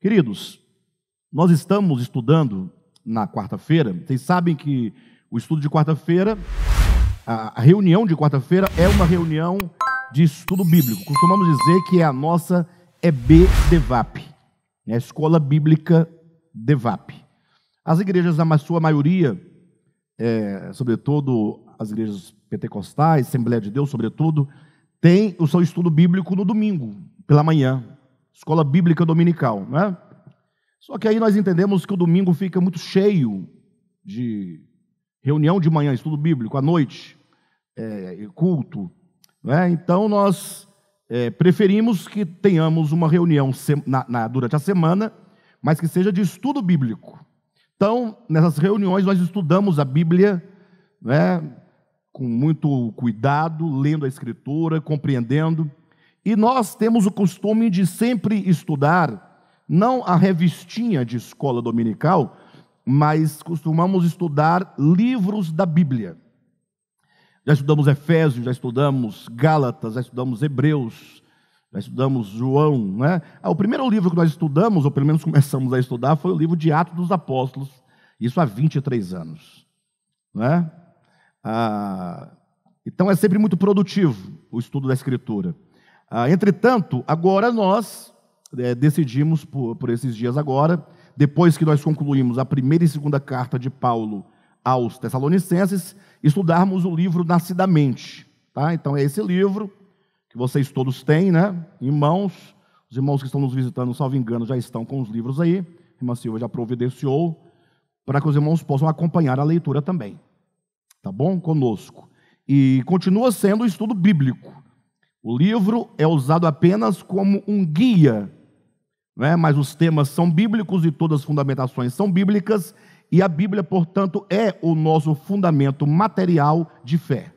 Queridos, nós estamos estudando na quarta-feira. Vocês sabem que o estudo de quarta-feira, a reunião de quarta-feira é uma reunião de estudo bíblico. Costumamos dizer que a nossa EB-DEVAP, a Escola Bíblica DEVAP. As igrejas, na sua maioria, sobretudo as igrejas pentecostais, Assembleia de Deus, sobretudo, tem o seu estudo bíblico no domingo, pela manhã. Escola Bíblica Dominical, né? Só que aí nós entendemos que o domingo fica muito cheio de reunião de manhã, estudo bíblico, à noite, culto, né? Então nós preferimos que tenhamos uma reunião durante a semana, mas que seja de estudo bíblico. Então, nessas reuniões nós estudamos a Bíblia, né, com muito cuidado, lendo a Escritura, compreendendo. E nós temos o costume de sempre estudar, não a revistinha de escola dominical, mas costumamos estudar livros da Bíblia. Já estudamos Efésios, já estudamos Gálatas, já estudamos Hebreus, já estudamos João, né? O primeiro livro que nós estudamos, ou pelo menos começamos a estudar, foi o livro de Atos dos Apóstolos, isso há 23 anos, né? Então é sempre muito produtivo o estudo da Escritura. Entretanto, agora nós decidimos por esses dias agora, depois que nós concluímos a primeira e segunda carta de Paulo aos Tessalonicenses, estudarmos o livro Nascidamente, tá? Então é esse livro que vocês todos têm, né, em mãos. Os irmãos que estão nos visitando, salvo engano, já estão com os livros aí. A irmã Silva já providenciou para que os irmãos possam acompanhar a leitura também, tá bom? Conosco. E continua sendo o estudo bíblico. O livro é usado apenas como um guia, né? Mas os temas são bíblicos e todas as fundamentações são bíblicas, e a Bíblia, portanto, é o nosso fundamento material de fé.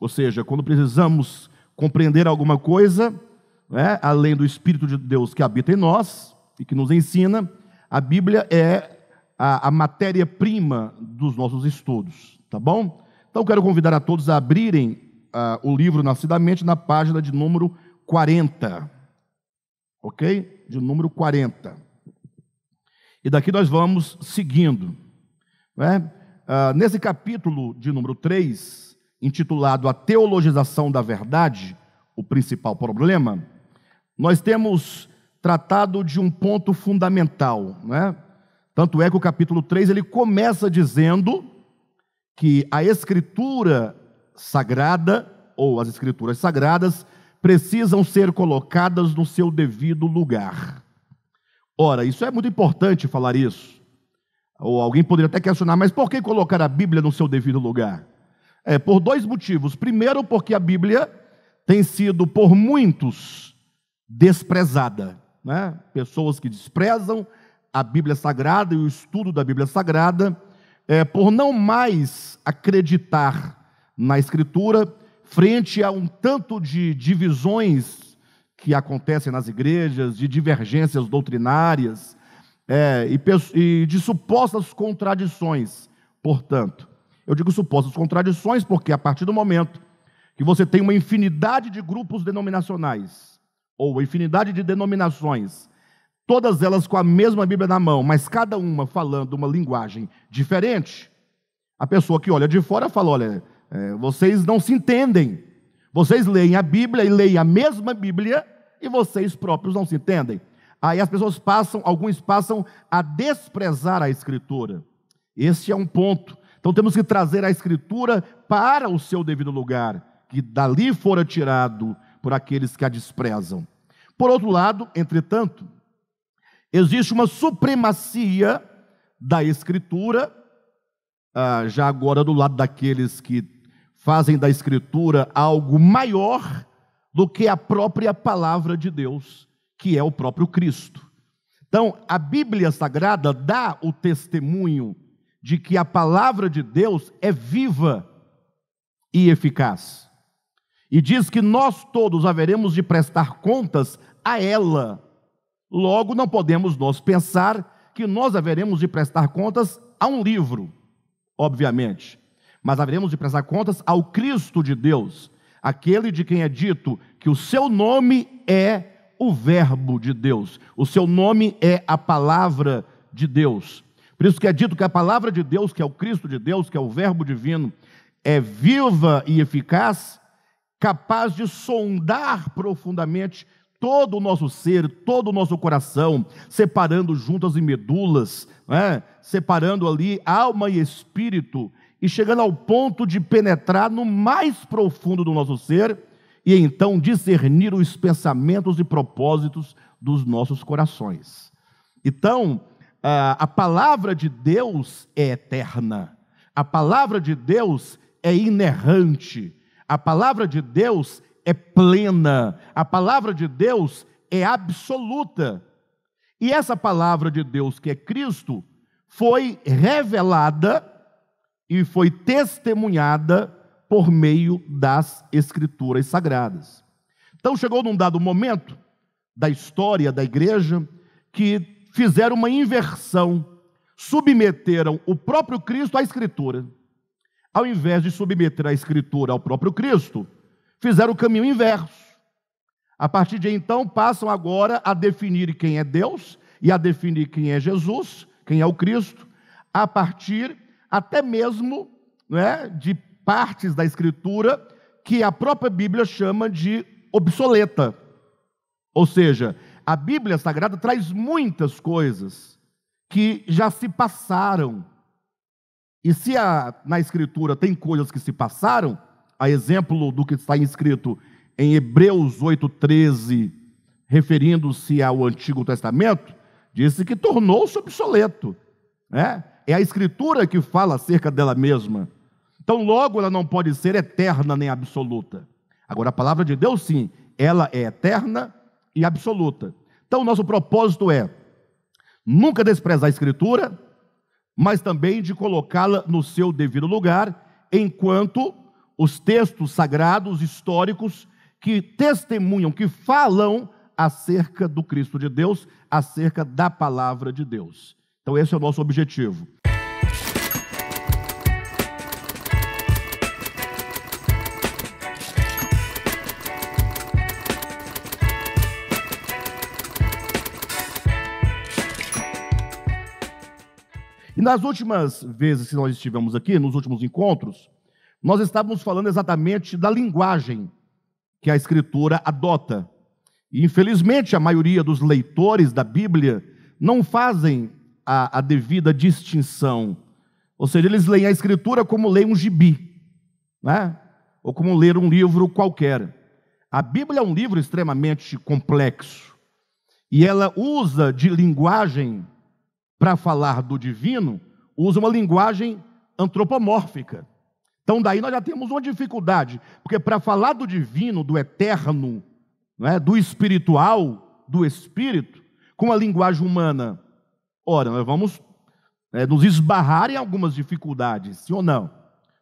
Ou seja, quando precisamos compreender alguma coisa, né, além do Espírito de Deus que habita em nós e que nos ensina, a Bíblia é a matéria-prima dos nossos estudos, tá bom? Então, quero convidar a todos a abrirem o livro Nascidamente na página de número 40, ok? De número 40. E daqui nós vamos seguindo, né? Nesse capítulo de número 3, intitulado A Teologização da Verdade, o principal problema, nós temos tratado de um ponto fundamental, né? Tanto é que o capítulo 3 ele começa dizendo que a Escritura sagrada, ou as Escrituras sagradas, precisam ser colocadas no seu devido lugar. Ora, isso é muito importante falar isso. Ou alguém poderia até questionar, mas por que colocar a Bíblia no seu devido lugar? Por dois motivos. Primeiro, porque a Bíblia tem sido por muitos desprezada, né? Pessoas que desprezam a Bíblia Sagrada e o estudo da Bíblia Sagrada, por não mais acreditar na Escritura, frente a um tanto de divisões que acontecem nas igrejas, de divergências doutrinárias, e de supostas contradições. Portanto, eu digo supostas contradições porque a partir do momento que você tem uma infinidade de grupos denominacionais, ou infinidade de denominações, todas elas com a mesma Bíblia na mão, mas cada uma falando uma linguagem diferente, a pessoa que olha de fora fala, olha, vocês não se entendem, vocês leem a Bíblia e leem a mesma Bíblia e vocês próprios não se entendem. Aí as pessoas alguns passam a desprezar a Escritura. Esse é um ponto. Então temos que trazer a Escritura para o seu devido lugar, que dali fora tirado por aqueles que a desprezam. Por outro lado, entretanto, existe uma supremacia da Escritura, já agora do lado daqueles que fazem da Escritura algo maior do que a própria palavra de Deus, que é o próprio Cristo. Então, a Bíblia Sagrada dá o testemunho de que a palavra de Deus é viva e eficaz. E diz que nós todos haveremos de prestar contas a ela. Logo, não podemos nós pensar que nós haveremos de prestar contas a um livro, obviamente, mas haveremos de prestar contas ao Cristo de Deus, aquele de quem é dito que o seu nome é o Verbo de Deus. O seu nome é a Palavra de Deus. Por isso que é dito que a Palavra de Deus, que é o Cristo de Deus, que é o Verbo divino, é viva e eficaz, capaz de sondar profundamente todo o nosso ser, todo o nosso coração, separando juntas e medulas, separando ali alma e espírito, e chegando ao ponto de penetrar no mais profundo do nosso ser, e então discernir os pensamentos e propósitos dos nossos corações. Então, a palavra de Deus é eterna, a palavra de Deus é inerrante, a palavra de Deus é plena, a palavra de Deus é absoluta. E essa palavra de Deus, que é Cristo, foi revelada e foi testemunhada por meio das Escrituras Sagradas. Então chegou num dado momento da história da igreja que fizeram uma inversão, submeteram o próprio Cristo à Escritura. Ao invés de submeter a Escritura ao próprio Cristo, fizeram o caminho inverso. A partir de então, passam agora a definir quem é Deus e a definir quem é Jesus, quem é o Cristo, a partir até mesmo de partes da Escritura que a própria Bíblia chama de obsoleta. Ou seja, a Bíblia Sagrada traz muitas coisas que já se passaram. E se na Escritura tem coisas que se passaram, a exemplo do que está escrito em Hebreus 8,13, referindo-se ao Antigo Testamento, disse que tornou-se obsoleto. É a Escritura que fala acerca dela mesma. Então, logo, ela não pode ser eterna nem absoluta. Agora, a palavra de Deus, sim, ela é eterna e absoluta. Então, o nosso propósito é nunca desprezar a Escritura, mas também de colocá-la no seu devido lugar, enquanto os textos sagrados, históricos, que testemunham, que falam acerca do Cristo de Deus, acerca da palavra de Deus. Então esse é o nosso objetivo. E nas últimas vezes que nós estivemos aqui, nos últimos encontros, nós estávamos falando exatamente da linguagem que a Escritura adota. E, infelizmente, a maioria dos leitores da Bíblia não fazem a devida distinção. Ou seja, eles leem a Escritura como leem um gibi, ou como ler um livro qualquer. A Bíblia é um livro extremamente complexo. E ela usa de linguagem para falar do divino, usa uma linguagem antropomórfica. Então daí nós já temos uma dificuldade, porque para falar do divino, do eterno, do espiritual, do espírito, com a linguagem humana, ora, nós vamos nos esbarrar em algumas dificuldades, sim ou não?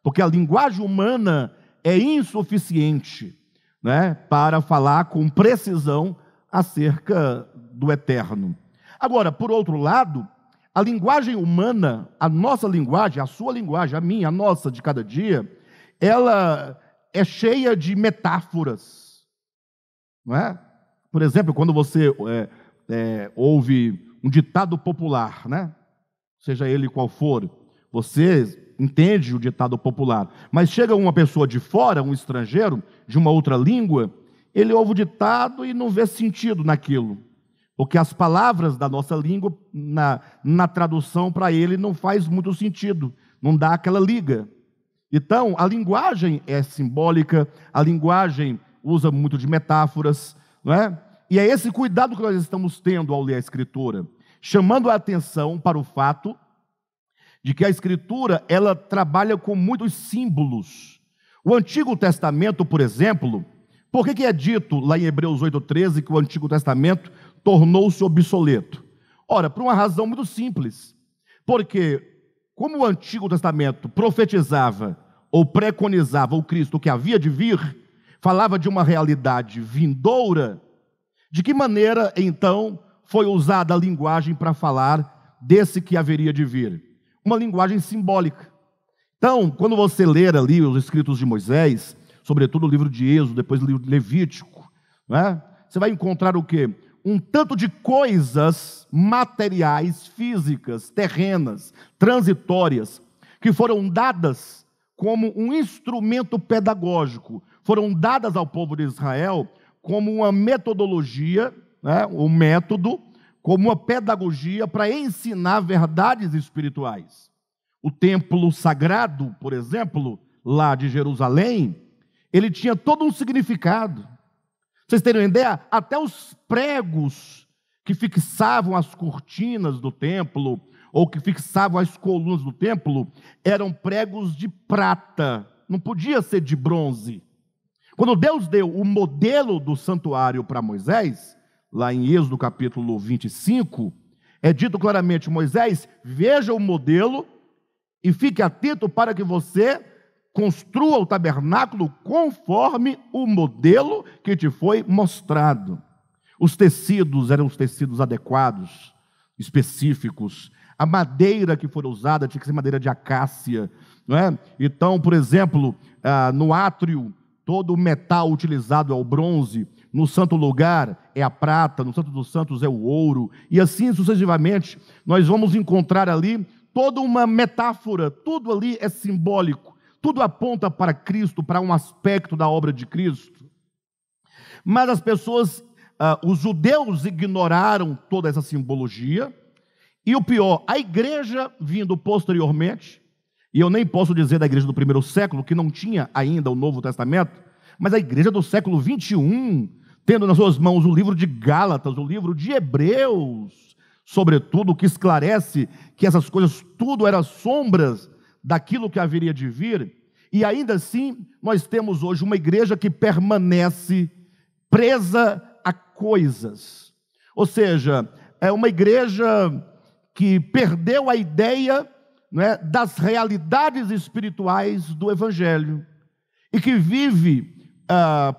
Porque a linguagem humana é insuficiente para falar com precisão acerca do eterno. Agora, por outro lado, a linguagem humana, a nossa linguagem, a sua linguagem, a minha, a nossa de cada dia, ela é cheia de metáforas, Por exemplo, quando você ouve um ditado popular, seja ele qual for, você entende o ditado popular, mas chega uma pessoa de fora, um estrangeiro, de uma outra língua, ele ouve o ditado e não vê sentido naquilo. Porque as palavras da nossa língua, na tradução para ele, não faz muito sentido, não dá aquela liga. Então, a linguagem é simbólica, a linguagem usa muito de metáforas, E é esse cuidado que nós estamos tendo ao ler a Escritura, chamando a atenção para o fato de que a Escritura, ela trabalha com muitos símbolos. O Antigo Testamento, por exemplo, por que é dito lá em Hebreus 8,13 que o Antigo Testamento tornou-se obsoleto? Ora, por uma razão muito simples. Porque, como o Antigo Testamento profetizava ou preconizava o Cristo que havia de vir, falava de uma realidade vindoura, de que maneira, então, foi usada a linguagem para falar desse que haveria de vir? Uma linguagem simbólica. Então, quando você ler ali os escritos de Moisés, sobretudo o livro de Êxodo, depois o livro de Levítico, você vai encontrar o quê? Um tanto de coisas materiais, físicas, terrenas, transitórias, que foram dadas como um instrumento pedagógico, foram dadas ao povo de Israel como uma metodologia, né, um método, como uma pedagogia para ensinar verdades espirituais. O templo sagrado, por exemplo, lá de Jerusalém, ele tinha todo um significado. Vocês terem uma ideia? Até os pregos que fixavam as cortinas do templo, ou que fixavam as colunas do templo, eram pregos de prata, não podia ser de bronze. Quando Deus deu o modelo do santuário para Moisés, lá em Êxodo capítulo 25, é dito claramente: Moisés, veja o modelo e fique atento para que você construa o tabernáculo conforme o modelo que te foi mostrado. Os tecidos eram os tecidos adequados, específicos. A madeira que for usada tinha que ser madeira de acácia, não é? Então, por exemplo, no átrio, todo o metal utilizado é o bronze, no santo lugar é a prata, no santo dos santos é o ouro, e assim sucessivamente, nós vamos encontrar ali toda uma metáfora, tudo ali é simbólico. Tudo aponta para Cristo, para um aspecto da obra de Cristo. Mas as pessoas, os judeus ignoraram toda essa simbologia. E o pior, a igreja vindo posteriormente, e eu nem posso dizer da igreja do primeiro século, que não tinha ainda o Novo Testamento, mas a igreja do século 21, tendo nas suas mãos o livro de Gálatas, o livro de Hebreus, sobretudo, que esclarece que essas coisas tudo eram sombras daquilo que haveria de vir, e ainda assim nós temos hoje uma igreja que permanece presa a coisas, ou seja, é uma igreja que perdeu a ideia, né, das realidades espirituais do Evangelho, e que vive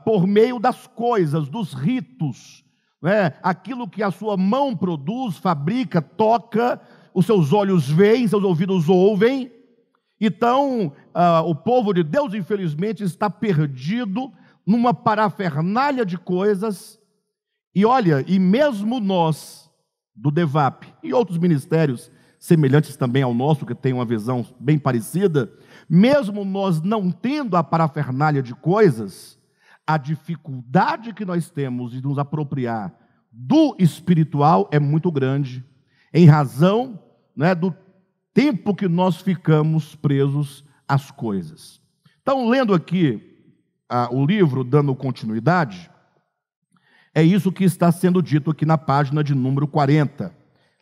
por meio das coisas, dos ritos, né, aquilo que a sua mão produz, fabrica, toca, os seus olhos veem, seus ouvidos ouvem. Então, o povo de Deus, infelizmente, está perdido numa parafernália de coisas. E olha, e mesmo nós, do DEVAP, e outros ministérios semelhantes também ao nosso, que tem uma visão bem parecida, mesmo nós não tendo a parafernália de coisas, a dificuldade que nós temos de nos apropriar do espiritual é muito grande, em razão, né, do tempo que nós ficamos presos às coisas. Então, lendo aqui o livro, dando continuidade, é isso que está sendo dito aqui na página de número 40.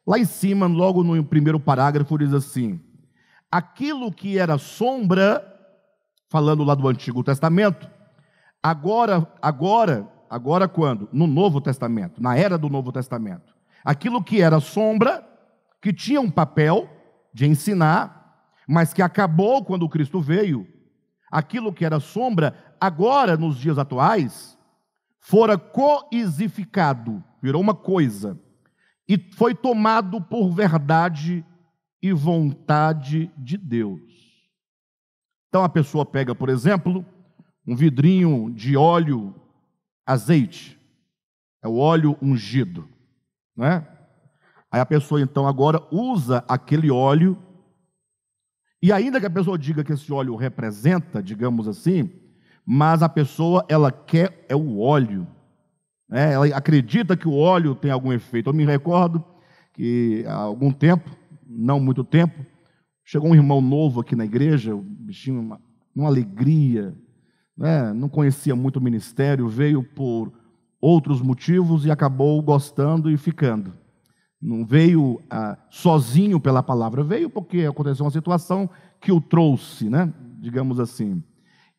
Lá em cima, logo no primeiro parágrafo, diz assim: aquilo que era sombra, falando lá do Antigo Testamento, agora quando? No Novo Testamento, na era do Novo Testamento. Aquilo que era sombra, que tinha um papel de ensinar, mas que acabou quando Cristo veio, aquilo que era sombra, agora, nos dias atuais, fora coisificado, virou uma coisa, e foi tomado por verdade e vontade de Deus. Então a pessoa pega, por exemplo, um vidrinho de óleo, azeite, é o óleo ungido, não é? Aí a pessoa então agora usa aquele óleo, e ainda que a pessoa diga que esse óleo representa, digamos assim, mas a pessoa, ela quer o óleo, né? Ela acredita que o óleo tem algum efeito. Eu me recordo que há algum tempo, não muito tempo, chegou um irmão novo aqui na igreja, o bichinho, uma alegria, né? Não conhecia muito o ministério, veio por outros motivos e acabou gostando e ficando. Não veio sozinho pela palavra, veio porque aconteceu uma situação que o trouxe, né? Digamos assim.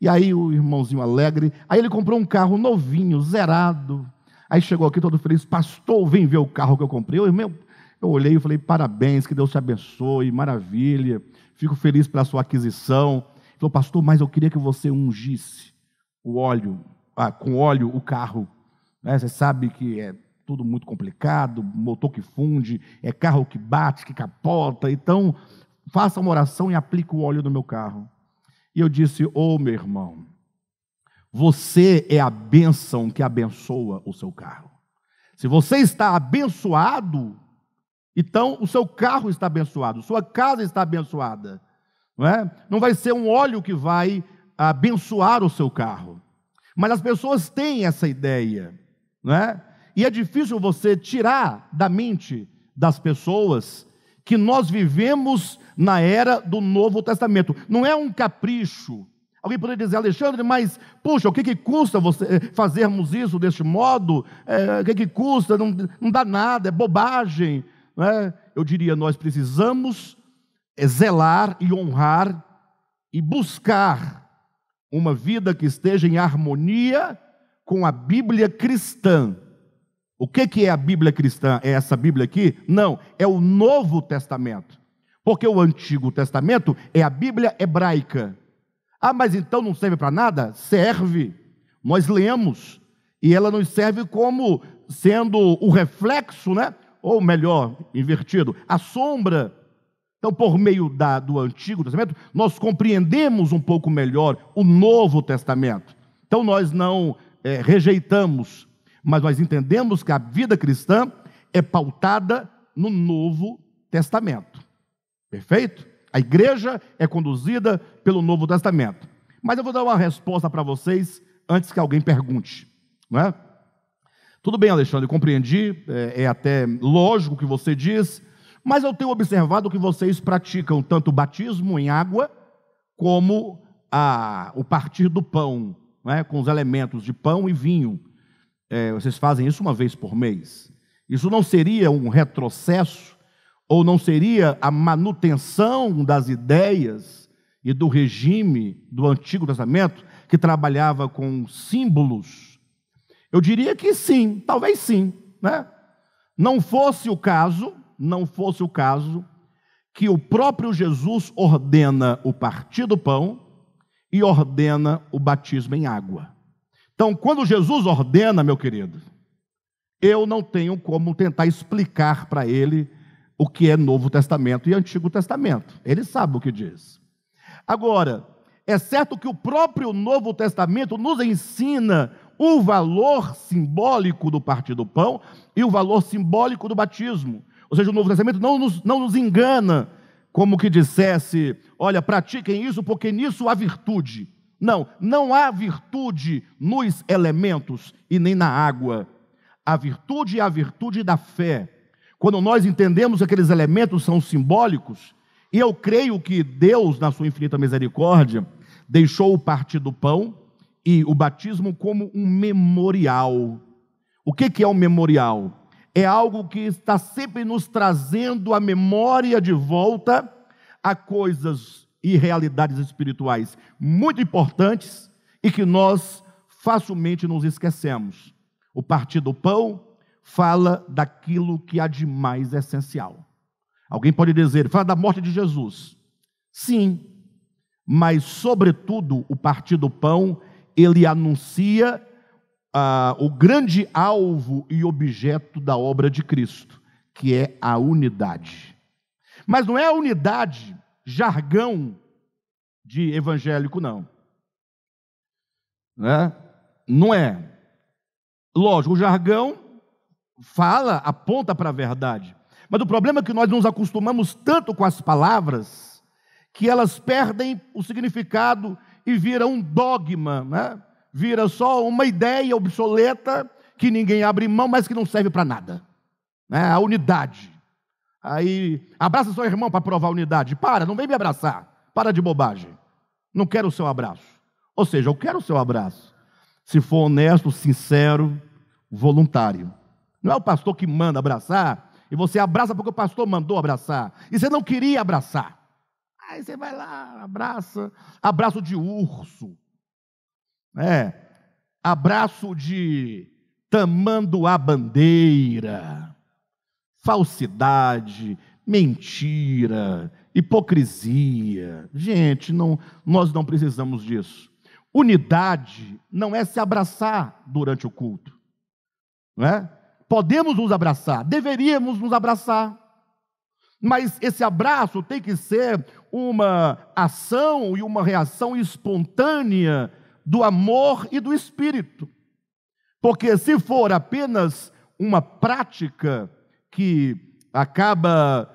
E aí o irmãozinho alegre, aí ele comprou um carro novinho, zerado. Aí chegou aqui todo feliz: pastor, vem ver o carro que eu comprei. Eu olhei e falei: parabéns, que Deus te abençoe, maravilha, fico feliz pela sua aquisição. Ele falou: pastor, mas eu queria que você ungisse o óleo, com óleo o carro, né? Você sabe que é tudo muito complicado, motor que funde, é carro que bate, que capota, então faça uma oração e aplique o óleo no meu carro. E eu disse: meu irmão, Você é a bênção que abençoa o seu carro. Se você está abençoado, então o seu carro está abençoado, sua casa está abençoada. Não é? Não vai ser um óleo que vai abençoar o seu carro. Mas as pessoas têm essa ideia, não é? E é difícil você tirar da mente das pessoas que nós vivemos na era do Novo Testamento. Não é um capricho. Alguém poderia dizer, Alexandre, mas, puxa, o que custa você fazermos isso deste modo? O que custa? Não dá nada, é bobagem. Não é? Eu diria, nós precisamos zelar e honrar e buscar uma vida que esteja em harmonia com a Bíblia cristã. O que é a Bíblia cristã? É essa Bíblia aqui? Não, é o Novo Testamento. Porque o Antigo Testamento é a Bíblia hebraica. Ah, mas então não serve para nada? Serve. Nós lemos. E ela nos serve como sendo o reflexo, né? Ou melhor, invertido, a sombra. Então, por meio do Antigo Testamento, nós compreendemos um pouco melhor o Novo Testamento. Então, nós não rejeitamos, mas nós entendemos que a vida cristã é pautada no Novo Testamento. Perfeito? A igreja é conduzida pelo Novo Testamento. Mas eu vou dar uma resposta para vocês antes que alguém pergunte. Não é? Tudo bem, Alexandre, eu compreendi, é até lógico o que você diz, mas eu tenho observado que vocês praticam tanto o batismo em água, como o partir do pão, não é? Com os elementos de pão e vinho. Vocês fazem isso uma vez por mês. Isso não seria um retrocesso, ou não seria a manutenção das ideias e do regime do Antigo Testamento, que trabalhava com símbolos? Eu diria que sim, talvez sim, né? Não fosse o caso que o próprio Jesus ordena o partir do pão e ordena o batismo em água. Então, quando Jesus ordena, meu querido, eu não tenho como tentar explicar para ele o que é Novo Testamento e Antigo Testamento. Ele sabe o que diz. Agora, é certo que o próprio Novo Testamento nos ensina o valor simbólico do partir do pão e o valor simbólico do batismo. Ou seja, o Novo Testamento não nos engana, como que dissesse, olha, pratiquem isso porque nisso há virtude. Não há virtude nos elementos e nem na água. A virtude é a virtude da fé. Quando nós entendemos que aqueles elementos são simbólicos, e eu creio que Deus, na sua infinita misericórdia, deixou o partir do pão e o batismo como um memorial. O que é um memorial? É algo que está sempre nos trazendo a memória de volta a coisas e realidades espirituais muito importantes e que nós facilmente nos esquecemos. O partir do pão fala daquilo que há de mais essencial. Alguém pode dizer, fala da morte de Jesus. Sim, mas sobretudo o partir do pão, ele anuncia o grande alvo e objeto da obra de Cristo, que é a unidade. Mas não é a unidade, jargão de evangélico, não. Não é. Lógico, o jargão aponta para a verdade. Mas o problema é que nós nos acostumamos tanto com as palavras que elas perdem o significado e viram um dogma, né? Vira só uma ideia obsoleta que ninguém abre mão, mas que não serve para nada. A unidade. Aí, abraça seu irmão para provar a unidade. Não vem me abraçar. Para de bobagem. Não quero o seu abraço. Ou seja, eu quero o seu abraço. Se for honesto, sincero, voluntário. Não é o pastor que manda abraçar, e você abraça porque o pastor mandou abraçar, e você não queria abraçar. Aí você vai lá, abraça, abraço de urso, abraço de tamanduá bandeira, falsidade, mentira, hipocrisia. Gente, nós não precisamos disso. Unidade não é se abraçar durante o culto, não é? Podemos nos abraçar, deveríamos nos abraçar, mas esse abraço tem que ser uma ação e uma reação espontânea do amor e do Espírito. Porque se for apenas uma prática que acaba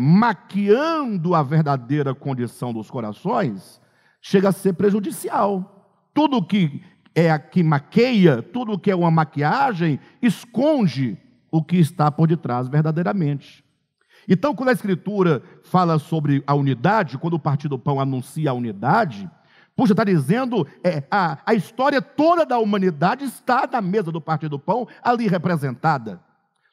maquiando a verdadeira condição dos corações, chega a ser prejudicial. Tudo que maqueia, tudo que é uma maquiagem, esconde o que está por detrás verdadeiramente. Então, quando a Escritura fala sobre a unidade, quando o Partir do Pão anuncia a unidade, puxa, está dizendo, a história toda da humanidade está na mesa do Partir do Pão, ali representada.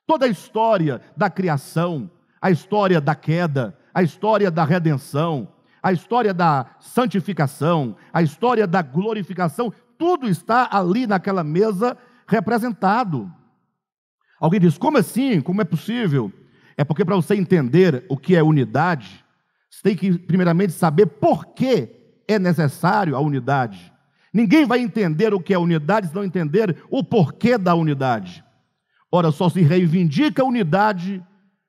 Toda a história da criação, a história da queda, a história da redenção, a história da santificação, a história da glorificação, tudo está ali naquela mesa representado. Alguém diz, como assim? Como é possível? É porque para você entender o que é unidade, você tem que primeiramente saber por que é necessário a unidade. Ninguém vai entender o que é unidade se não entender o porquê da unidade. Ora, só se reivindica a unidade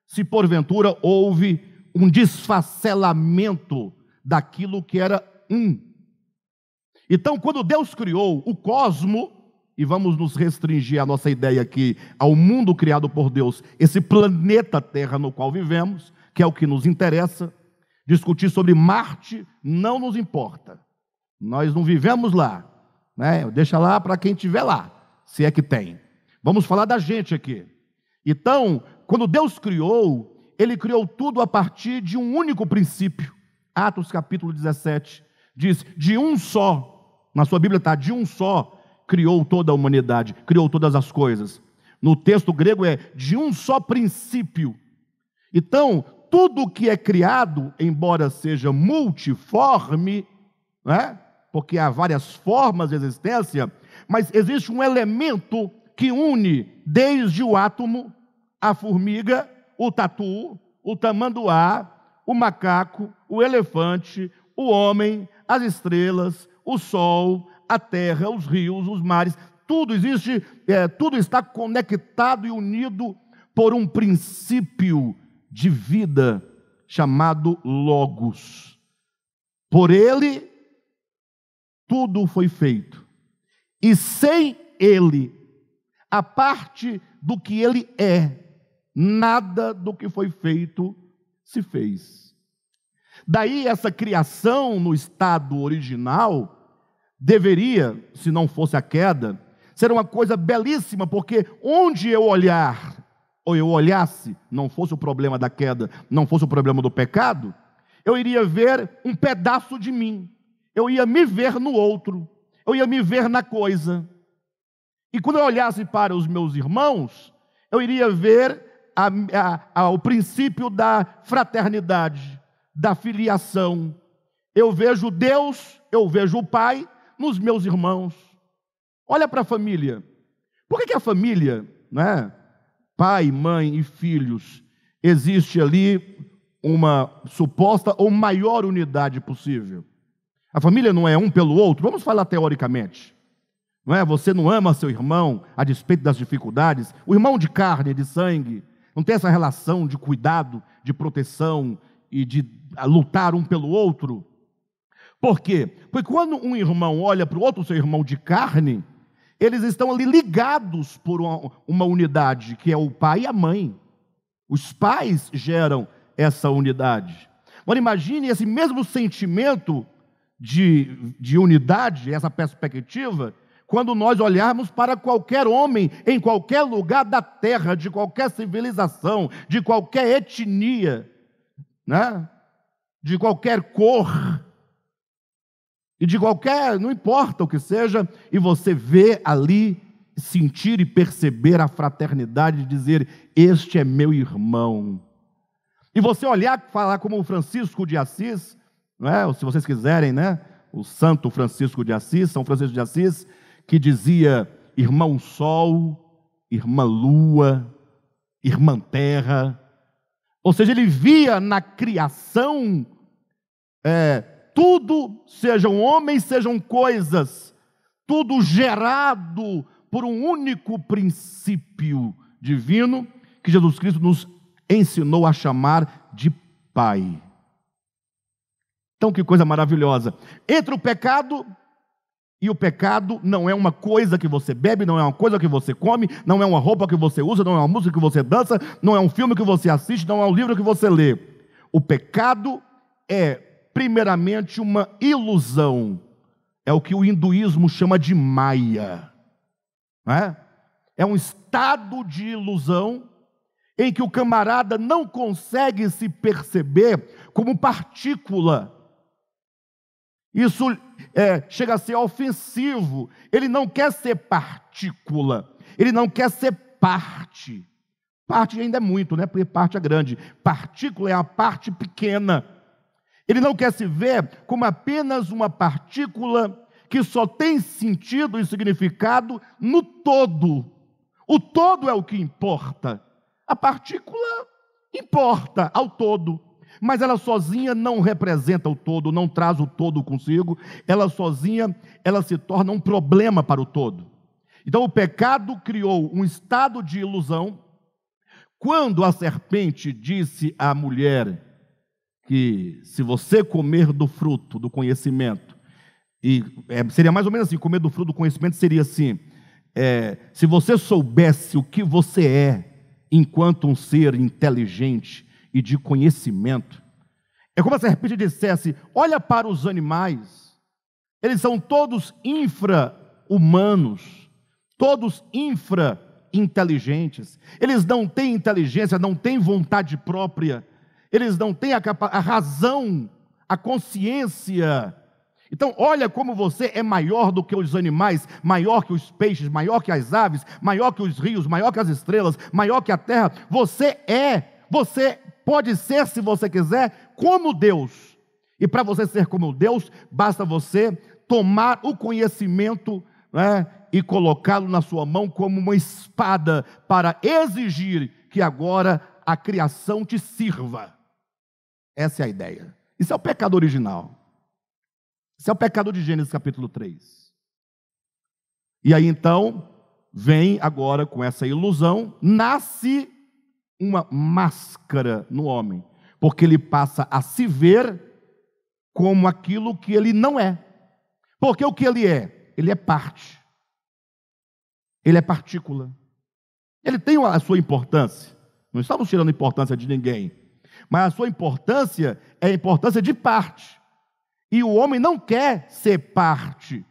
se porventura houve um desfacelamento daquilo que era um. Então, quando Deus criou o cosmo, e vamos nos restringir a nossa ideia aqui ao mundo criado por Deus, esse planeta Terra no qual vivemos, que é o que nos interessa, discutir sobre Marte não nos importa. Nós não vivemos lá, né? Deixa lá para quem estiver lá, se é que tem. Vamos falar da gente aqui. Então, quando Deus criou, Ele criou tudo a partir de um único princípio. Atos capítulo 17 diz, de um só, na sua Bíblia está, de um só, criou toda a humanidade, criou todas as coisas. No texto grego é de um só princípio. Então, tudo que é criado, embora seja multiforme, né? Porque há várias formas de existência, mas existe um elemento que une desde o átomo, a formiga, o tatu, o tamanduá, o macaco, o elefante, o homem, as estrelas, o sol, a terra, os rios, os mares, tudo existe, tudo está conectado e unido por um princípio de vida chamado Logos. Por ele, tudo foi feito. E sem ele, a parte do que ele nada do que foi feito se fez. Daí essa criação no estado original deveria, se não fosse a queda, ser uma coisa belíssima, porque onde eu olhar, ou eu olhasse, não fosse o problema da queda, não fosse o problema do pecado, eu iria ver um pedaço de mim, eu ia me ver no outro, eu ia me ver na coisa. E quando eu olhasse para os meus irmãos, eu iria ver o princípio da fraternidade, da filiação. Eu vejo Deus, eu vejo o Pai nos meus irmãos. Olha para a família. Por que a família, né, pai, mãe e filhos, existe ali uma suposta ou maior unidade possível? A família não é um pelo outro? Vamos falar teoricamente. Não é? Você não ama seu irmão a despeito das dificuldades? O irmão de carne, de sangue, não tem essa relação de cuidado, de proteção e de lutar um pelo outro? Por quê? Porque quando um irmão olha para o outro, seu irmão de carne, eles estão ali ligados por uma unidade, que é o pai e a mãe. Os pais geram essa unidade. Agora imagine esse mesmo sentimento de unidade, essa perspectiva, quando nós olharmos para qualquer homem, em qualquer lugar da terra, de qualquer civilização, de qualquer etnia, né? De qualquer cor, e de qualquer, não importa o que seja, e você vê ali, sentir e perceber a fraternidade, de dizer, este é meu irmão. E você olhar, falar como o Francisco de Assis, não é? Ou se vocês quiserem, né? O Santo Francisco de Assis, São Francisco de Assis, que dizia, irmão sol, irmã lua, irmã terra. Ou seja, ele via na criação, tudo, sejam homens, sejam coisas, tudo gerado por um único princípio divino, que Jesus Cristo nos ensinou a chamar de Pai. Então, que coisa maravilhosa. Entra o pecado, E o pecado não é uma coisa que você bebe, não é uma coisa que você come, não é uma roupa que você usa, não é uma música que você dança, não é um filme que você assiste, não é um livro que você lê. O pecado é, primeiramente, uma ilusão. É o que o hinduísmo chama de Maya. Não é? É um estado de ilusão em que o camarada não consegue se perceber como partícula. Isso chega a ser ofensivo. Ele não quer ser partícula, ele não quer ser parte. Parte ainda é muito, né? Porque parte é grande. Partícula é a parte pequena. Ele não quer se ver como apenas uma partícula que só tem sentido e significado no todo. O todo é o que importa. A partícula importa ao todo. Mas ela sozinha não representa o todo, não traz o todo consigo. Ela sozinha, ela se torna um problema para o todo. Então o pecado criou um estado de ilusão. Quando a serpente disse à mulher que se você comer do fruto do conhecimento, seria mais ou menos assim, comer do fruto do conhecimento seria assim, se você soubesse o que você é enquanto um ser inteligente e de conhecimento, é como se a serpente dissesse, olha para os animais, eles são todos infra-humanos, todos infra-inteligentes, eles não têm inteligência, não têm vontade própria, eles não têm a razão, a consciência. Então olha como você é maior do que os animais, maior que os peixes, maior que as aves, maior que os rios, maior que as estrelas, maior que a terra. Você pode ser, se você quiser, como Deus. E para você ser como Deus, basta você tomar o conhecimento, né, e colocá-lo na sua mão como uma espada para exigir que agora a criação te sirva. Essa é a ideia. Isso é o pecado original. Isso é o pecado de Gênesis capítulo 3. E aí então, vem agora com essa ilusão, nasce uma máscara no homem, porque ele passa a se ver como aquilo que ele não é. Porque o que ele é? Ele é parte. Ele é partícula. Ele tem a sua importância. Não estamos tirando a importância de ninguém, mas a sua importância é a importância de parte. E o homem não quer ser parte.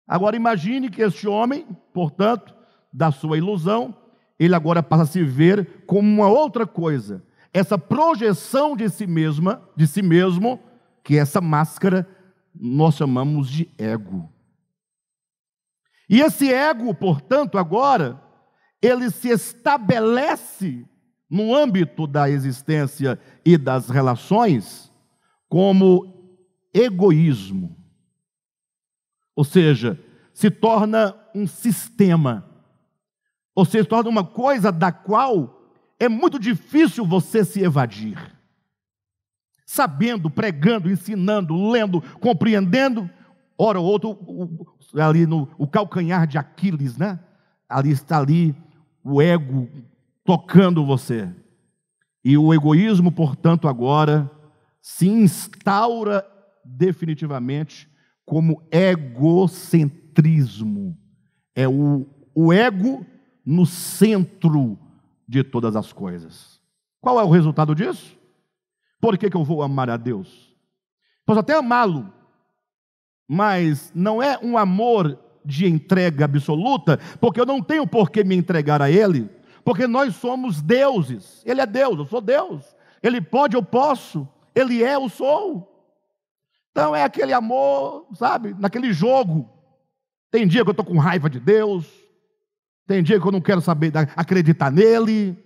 Agora imagine que este homem, portanto, da sua ilusão, ele agora passa a se ver como uma outra coisa. Essa projeção de si mesmo, que essa máscara nós chamamos de ego. E esse ego, portanto, agora, ele se estabelece no âmbito da existência e das relações como egoísmo. Ou seja, se torna um sistema. Ou seja, se torna uma coisa da qual é muito difícil você se evadir. Sabendo, pregando, ensinando, lendo, compreendendo, ora ou outro, ali o calcanhar de Aquiles, né? Ali está o ego tocando você. E o egoísmo, portanto, agora se instaura definitivamente como egocentrismo. É o ego no centro de todas as coisas. Qual é o resultado disso? Por que eu vou amar a Deus? Posso até amá-lo, mas não é um amor de entrega absoluta, porque eu não tenho por que me entregar a Ele, porque nós somos deuses. Ele é Deus, eu sou Deus. Ele pode, eu posso. Ele é, eu sou. Então é aquele amor, sabe, naquele jogo. Tem dia que eu estou com raiva de Deus, tem dia que eu não quero saber, acreditar nele,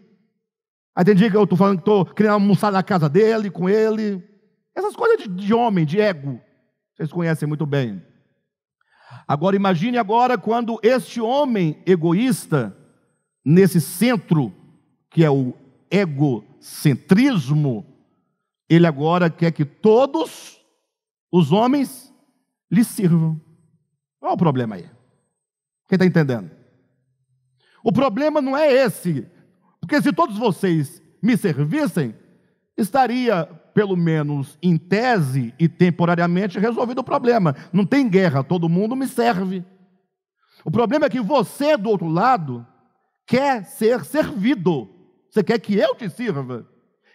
aí tem dia que eu estou falando que estou querendo almoçar na casa dele, com ele. Essas coisas de homem, de ego, vocês conhecem muito bem. Agora imagine agora quando este homem egoísta, nesse centro, que é o egocentrismo, ele agora quer que todos os homens lhe sirvam. Qual é o problema aí? Quem está entendendo? O problema não é esse, porque se todos vocês me servissem, estaria pelo menos em tese e temporariamente, resolvido o problema. Não tem guerra, todo mundo me serve. O problema é que você, do outro lado, quer ser servido. Você quer que eu te sirva.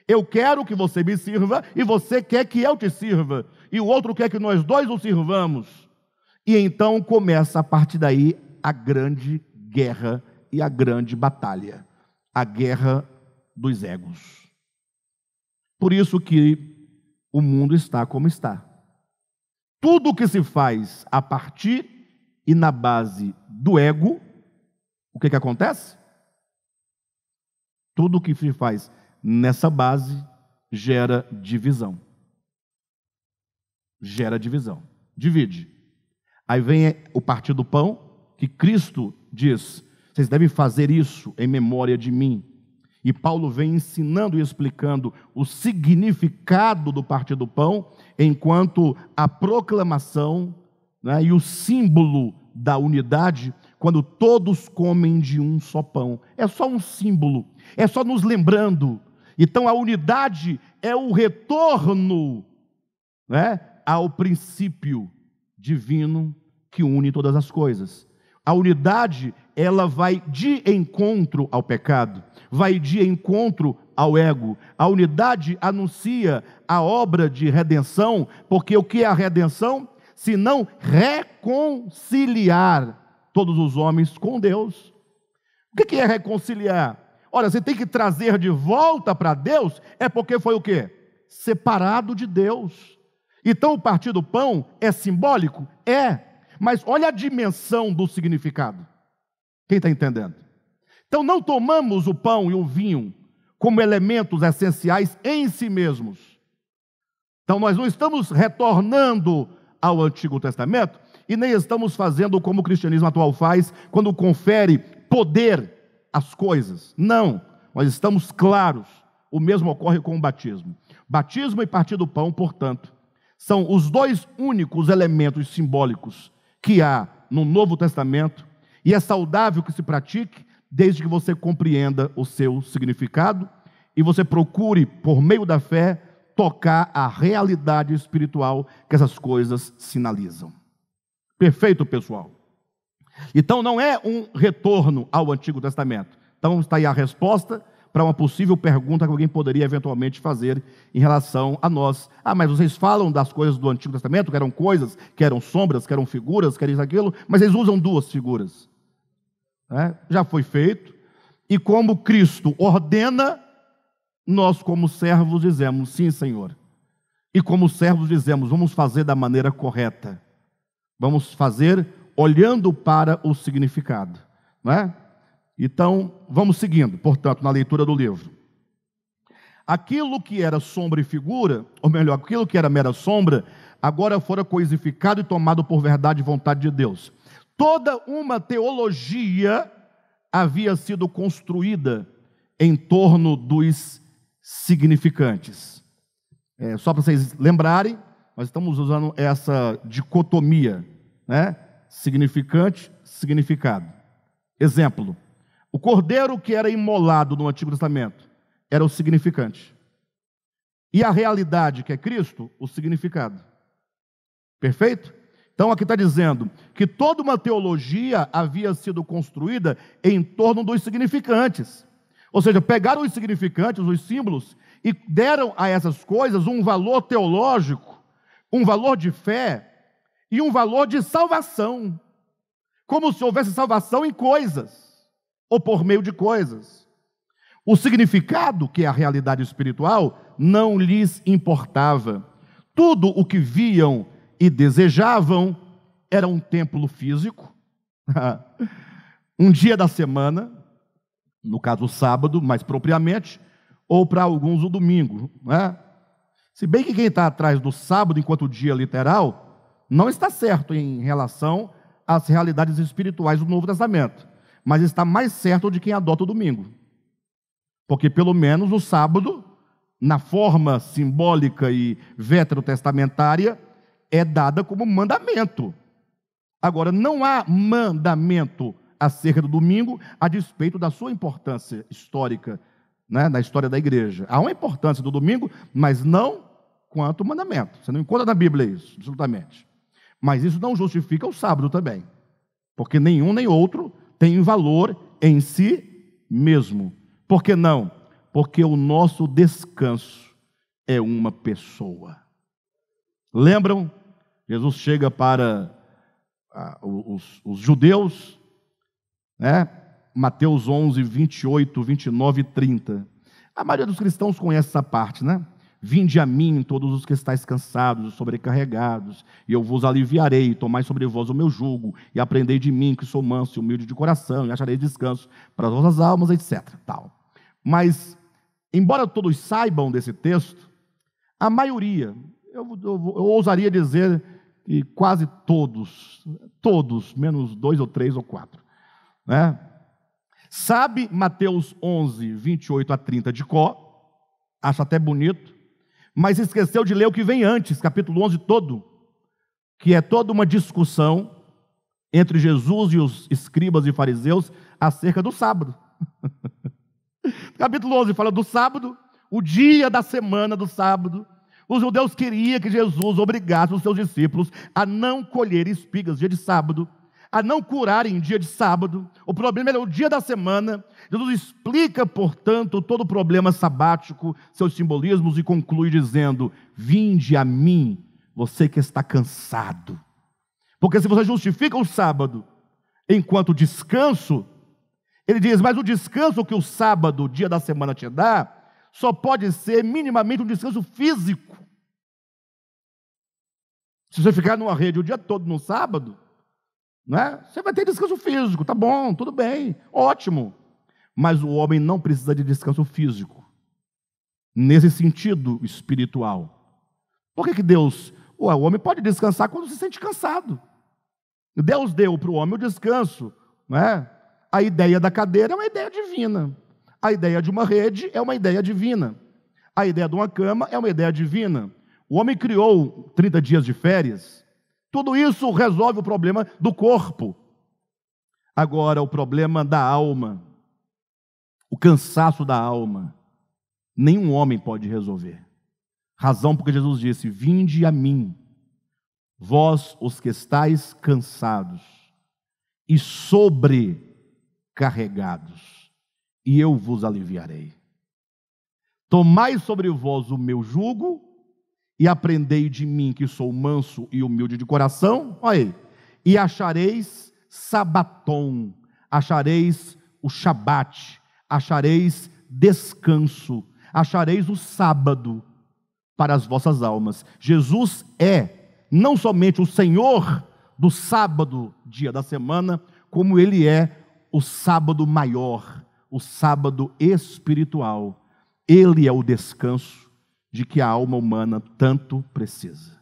Eu quero que você me sirva e você quer que eu te sirva. E o outro quer que nós dois o sirvamos. E então começa a partir daí a grande guerra e a grande batalha. A guerra dos egos. Por isso que o mundo está como está. Tudo que se faz a partir e na base do ego, o que acontece? Tudo que se faz nessa base gera divisão. Gera divisão. Divide. Aí vem o partir do pão, que Cristo diz, vocês devem fazer isso em memória de mim. E Paulo vem ensinando e explicando o significado do partir do pão, enquanto a proclamação, né, e o símbolo da unidade, quando todos comem de um só pão. É só um símbolo, é só nos lembrando. Então a unidade é o retorno, né, ao princípio divino que une todas as coisas. A unidade, ela vai de encontro ao pecado, vai de encontro ao ego. A unidade anuncia a obra de redenção, porque o que é a redenção? Se não reconciliar todos os homens com Deus. O que é reconciliar? Olha, você tem que trazer de volta para Deus, é porque foi o quê? Separado de Deus. Então o partir do pão é simbólico? É. Mas olha a dimensão do significado. Quem está entendendo? Então não tomamos o pão e o vinho como elementos essenciais em si mesmos. Então nós não estamos retornando ao Antigo Testamento e nem estamos fazendo como o cristianismo atual faz, quando confere poder às coisas. Não, nós estamos claros. O mesmo ocorre com o batismo. Batismo e partir do pão, portanto, são os dois únicos elementos simbólicos que há no Novo Testamento, e é saudável que se pratique, desde que você compreenda o seu significado, e você procure, por meio da fé, tocar a realidade espiritual que essas coisas sinalizam. Perfeito, pessoal? Então não é um retorno ao Antigo Testamento. Então está aí a resposta para uma possível pergunta que alguém poderia eventualmente fazer em relação a nós. Ah, mas vocês falam das coisas do Antigo Testamento, que eram coisas, que eram sombras, que eram figuras, que era isso, aquilo, mas eles usam duas figuras. Já foi feito, e como Cristo ordena, nós como servos dizemos, sim, Senhor. E como servos dizemos, vamos fazer da maneira correta. Vamos fazer olhando para o significado, não é? Então, vamos seguindo, portanto, na leitura do livro. Aquilo que era sombra e figura, ou melhor, aquilo que era mera sombra, agora fora coisificado e tomado por verdade e vontade de Deus. Toda uma teologia havia sido construída em torno dos significantes. Só para vocês lembrarem, nós estamos usando essa dicotomia, né? Significante, significado. Exemplo. O cordeiro que era imolado no Antigo Testamento era o significante. E a realidade, que é Cristo, o significado. Perfeito? Então aqui está dizendo que toda uma teologia havia sido construída em torno dos significantes. Ou seja, pegaram os significantes, os símbolos, e deram a essas coisas um valor teológico, um valor de fé e um valor de salvação. Como se houvesse salvação em coisas, ou por meio de coisas. O significado, que é a realidade espiritual, não lhes importava. Tudo o que viam e desejavam era um templo físico, um dia da semana, no caso o sábado, mais propriamente, ou para alguns o domingo, né? Se bem que quem está atrás do sábado enquanto dia literal, não está certo em relação às realidades espirituais do Novo Testamento, mas está mais certo de quem adota o domingo. Porque pelo menos o sábado, na forma simbólica e veterotestamentária, é dada como mandamento. Agora, não há mandamento acerca do domingo, a despeito da sua importância histórica, né, na história da igreja. Há uma importância do domingo, mas não quanto o mandamento. Você não encontra na Bíblia isso, absolutamente. Mas isso não justifica o sábado também, porque nenhum nem outro tem valor em si mesmo. Por que não? Porque o nosso descanso é uma pessoa. Lembram? Jesus chega para os judeus, né? Mateus 11, 28, 29 e 30. A maioria dos cristãos conhece essa parte, né? Vinde a mim, todos os que estáis cansados e sobrecarregados, e eu vos aliviarei. Tomai sobre vós o meu jugo, e aprendei de mim, que sou manso e humilde de coração, e acharei descanso para as vossas almas, etc. Tal. Mas, embora todos saibam desse texto, a maioria, eu ousaria dizer que quase todos, menos 2 ou 3 ou 4, né? Sabe Mateus 11, 28 a 30 de cor, acha até bonito, mas esqueceu de ler o que vem antes, capítulo 11 todo, que é toda uma discussão entre Jesus e os escribas e fariseus acerca do sábado. Capítulo 11 fala do sábado, o dia da semana do sábado. Os judeus queriam que Jesus obrigasse os seus discípulos a não colher espigas dia de sábado, a não curarem em dia de sábado. O problema era o dia da semana. Jesus explica, portanto, todo o problema sabático, seus simbolismos, e conclui dizendo: vinde a mim, você que está cansado. Porque se você justifica o sábado enquanto descanso, ele diz, mas o descanso que o sábado, o dia da semana, te dá, só pode ser minimamente um descanso físico. Se você ficar numa rede o dia todo no sábado, né, você vai ter descanso físico, tá bom, tudo bem, ótimo. Mas o homem não precisa de descanso físico, nesse sentido espiritual. Por que Deus... o homem pode descansar quando se sente cansado. Deus deu para o homem o descanso, né? A ideia da cadeira é uma ideia divina. A ideia de uma rede é uma ideia divina. A ideia de uma cama é uma ideia divina. O homem criou 30 dias de férias. Tudo isso resolve o problema do corpo. Agora, o problema da alma, o cansaço da alma, nenhum homem pode resolver. Razão porque Jesus disse: vinde a mim, vós os que estáis cansados e sobrecarregados, e eu vos aliviarei. Tomai sobre vós o meu jugo e aprendei de mim, que sou manso e humilde de coração, olha aí, e achareis sabatom, achareis o shabat, achareis descanso, achareis o sábado para as vossas almas. Jesus é não somente o Senhor do sábado, dia da semana, como Ele é o sábado maior, o sábado espiritual. Ele é o descanso de que a alma humana tanto precisa.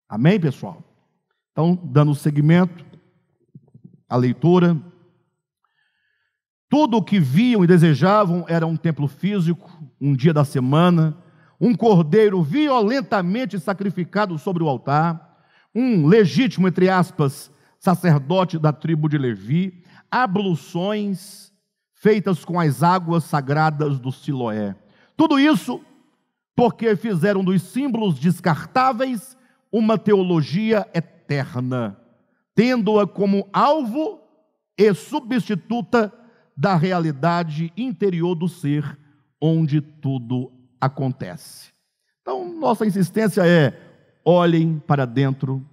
Amém, pessoal? Então, dando seguimento à leitura, tudo o que viam e desejavam era um templo físico, um dia da semana, um cordeiro violentamente sacrificado sobre o altar, um legítimo, entre aspas, sacerdote da tribo de Levi, abluções feitas com as águas sagradas do Siloé. Tudo isso porque fizeram dos símbolos descartáveis uma teologia eterna, tendo-a como alvo e substituta da realidade interior do ser, onde tudo acontece. Então, nossa insistência é: olhem para dentro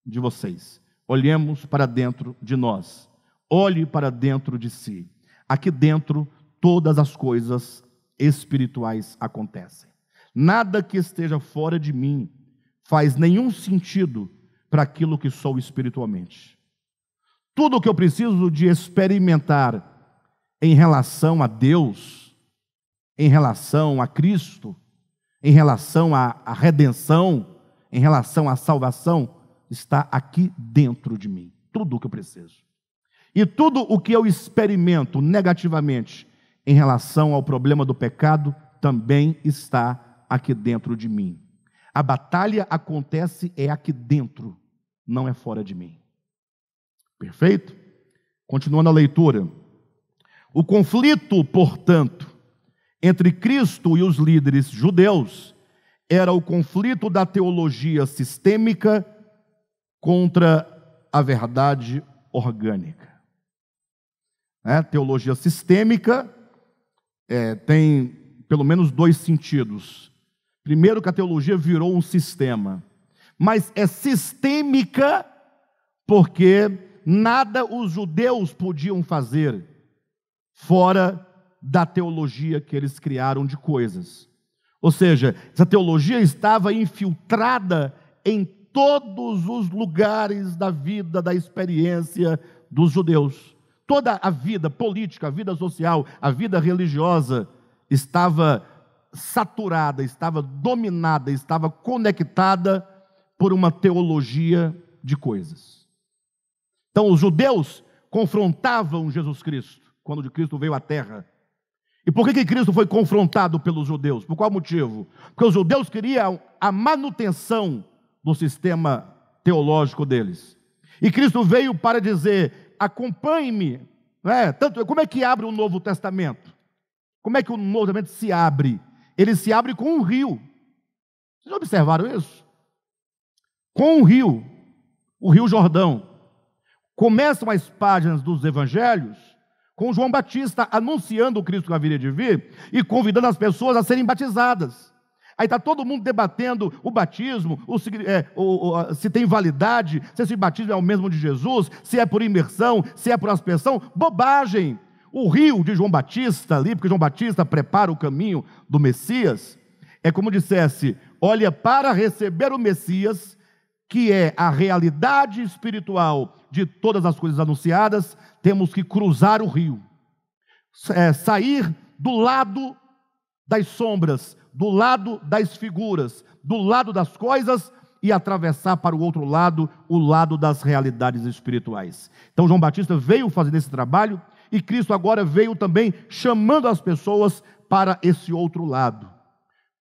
de vocês, olhemos para dentro de nós, olhe para dentro de si. Aqui dentro, todas as coisas espirituais acontecem. Nada que esteja fora de mim faz nenhum sentido para aquilo que sou espiritualmente. Tudo o que eu preciso de experimentar em relação a Deus, em relação a Cristo, em relação à redenção, em relação à salvação, está aqui dentro de mim. Tudo o que eu preciso. E tudo o que eu experimento negativamente em relação ao problema do pecado também está aqui dentro de mim. A batalha acontece aqui dentro, não é fora de mim. Perfeito? Continuando a leitura. O conflito, portanto, entre Cristo e os líderes judeus era o conflito da teologia sistêmica contra a verdade orgânica. Teologia sistêmica tem pelo menos dois sentidos. Primeiro, que a teologia virou um sistema, mas é sistêmica porque nada os judeus podiam fazer fora da teologia que eles criaram de coisas. Ou seja, essa teologia estava infiltrada em todos os lugares da vida, da experiência dos judeus. Toda a vida política, a vida social, a vida religiosa estava saturada, estava dominada, estava conectada por uma teologia de coisas. Então, os judeus confrontavam Jesus Cristo, quando Cristo veio à terra. E por que Cristo foi confrontado pelos judeus? Por qual motivo? Porque os judeus queriam a manutenção do sistema teológico deles. E Cristo veio para dizer: acompanhe-me. Como é que abre o Novo Testamento? Como é que o Novo Testamento se abre? Ele se abre com um rio. Vocês observaram isso? Com um rio, o Rio Jordão. Começam as páginas dos evangelhos com João Batista anunciando o Cristo que haveria de vir e convidando as pessoas a serem batizadas. Aí está todo mundo debatendo o batismo, se tem validade, se esse batismo é o mesmo de Jesus, se é por imersão, se é por aspersão. Bobagem! O rio de João Batista ali, porque João Batista prepara o caminho do Messias, é como dissesse: olha, para receber o Messias, que é a realidade espiritual de todas as coisas anunciadas, temos que cruzar o rio, sair do lado das sombras, do lado das figuras, do lado das coisas e atravessar para o outro lado, o lado das realidades espirituais. Então João Batista veio fazendo esse trabalho e Cristo agora veio também chamando as pessoas para esse outro lado.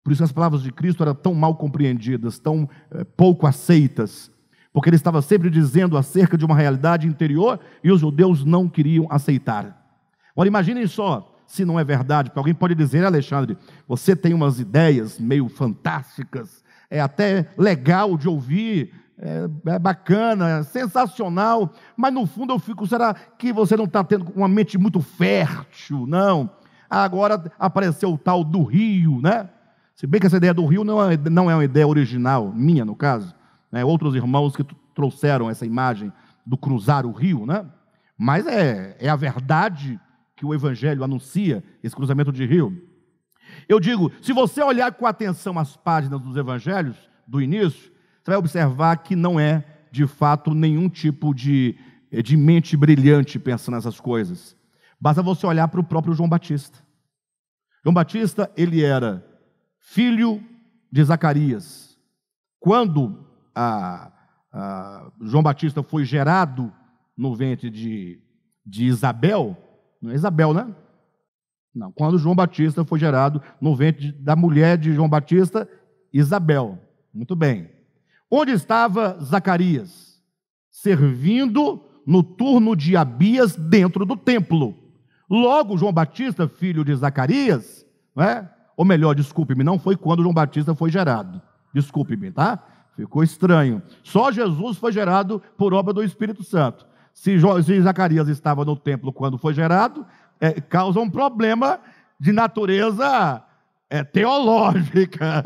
Por isso as palavras de Cristo eram tão mal compreendidas, tão pouco aceitas, porque ele estava sempre dizendo acerca de uma realidade interior e os judeus não queriam aceitar. Agora imaginem só, se não é verdade, porque alguém pode dizer: Alexandre, você tem umas ideias meio fantásticas, é até legal de ouvir, é bacana, é sensacional, mas no fundo eu fico: será que você não está tendo uma mente muito fértil? Não, agora apareceu o tal do rio, né? Se bem que essa ideia do rio não é uma ideia original, minha no caso, outros irmãos que trouxeram essa imagem do cruzar o rio, né? Mas é a verdade que o Evangelho anuncia, esse cruzamento de rio. Eu digo, se você olhar com atenção as páginas dos Evangelhos, do início, você vai observar que não é, de fato, nenhum tipo de mente brilhante pensando nessas coisas. Basta você olhar para o próprio João Batista. João Batista, ele era filho de Zacarias. Quando João Batista foi gerado no ventre de Isabel, não é Isabel, né? Não, quando João Batista foi gerado no ventre da mulher de João Batista, Isabel. Muito bem. Onde estava Zacarias? Servindo no turno de Abias dentro do templo. Logo, João Batista, filho de Zacarias, ou melhor, desculpe-me, não foi quando João Batista foi gerado. Desculpe-me, tá? Ficou estranho. Só Jesus foi gerado por obra do Espírito Santo. Se Zacarias estava no templo quando foi gerado, causa um problema de natureza teológica.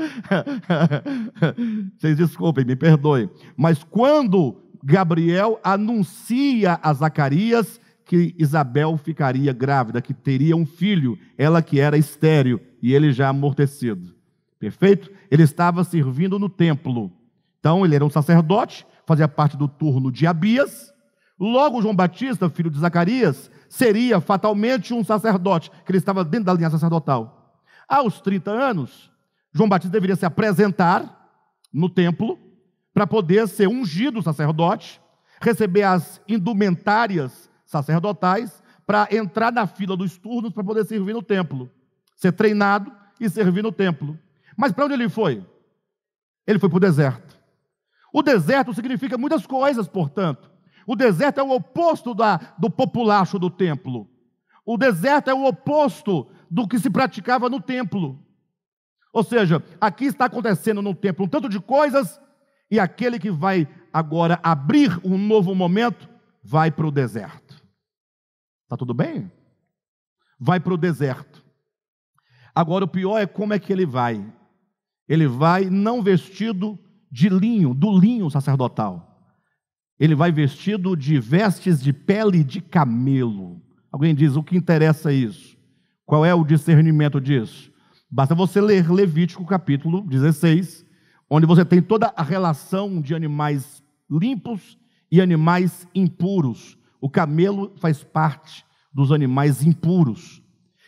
Vocês desculpem, me perdoem. Mas quando Gabriel anuncia a Zacarias que Isabel ficaria grávida, que teria um filho, ela que era estéril, e ele já amortecido. Perfeito? Ele estava servindo no templo. Então, ele era um sacerdote, fazia parte do turno de Abias. Logo, João Batista, filho de Zacarias, seria fatalmente um sacerdote, que ele estava dentro da linha sacerdotal. Aos 30 anos, João Batista deveria se apresentar no templo para poder ser ungido sacerdote, receber as indumentárias sacerdotais para entrar na fila dos turnos para poder servir no templo, ser treinado e servir no templo. Mas para onde ele foi? Ele foi para o deserto. O deserto significa muitas coisas, portanto. O deserto é o oposto do populacho do templo. O deserto é o oposto do que se praticava no templo. Ou seja, aqui está acontecendo no templo um tanto de coisas, e aquele que vai agora abrir um novo momento, vai para o deserto. Está tudo bem? Vai para o deserto. Agora o pior é como é que ele vai. Ele vai não vestido de linho, do linho sacerdotal. Ele vai vestido de vestes de pele de camelo. Alguém diz, o que interessa isso? Qual é o discernimento disso? Basta você ler Levítico capítulo 16, onde você tem toda a relação de animais limpos e animais impuros. O camelo faz parte dos animais impuros.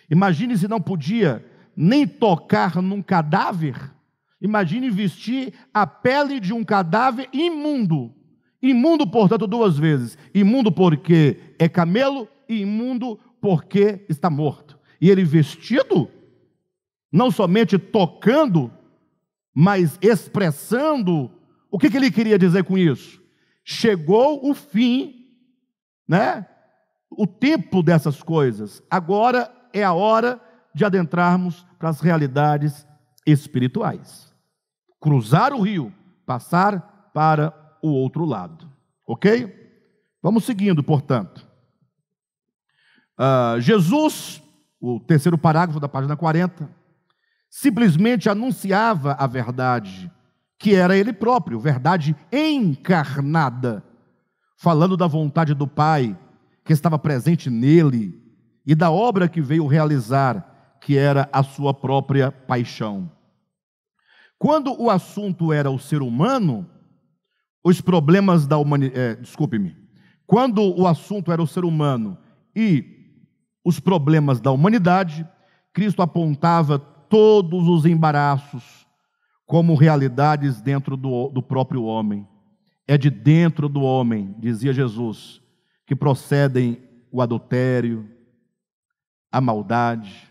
Imagine se não podia nem tocar num cadáver. Imagine vestir a pele de um cadáver imundo. Imundo, portanto, duas vezes. Imundo porque é camelo e imundo porque está morto. E ele vestido, não somente tocando, mas expressando. O que ele queria dizer com isso? Chegou o fim, né? O tempo dessas coisas. Agora é a hora de adentrarmos para as realidades espirituais. Cruzar o rio, passar para o outro lado. Ok? Vamos seguindo, portanto. Jesus, o terceiro parágrafo da página 40, simplesmente anunciava a verdade, que era ele próprio, verdade encarnada, falando da vontade do Pai, que estava presente nele, e da obra que veio realizar, que era a sua própria paixão. Quando o assunto era o ser humano, os problemas da humanidade, quando o assunto era o ser humano e os problemas da humanidade, Cristo apontava todos os embaraços como realidades dentro do próprio homem. É de dentro do homem, dizia Jesus, que procedem o adultério, a maldade.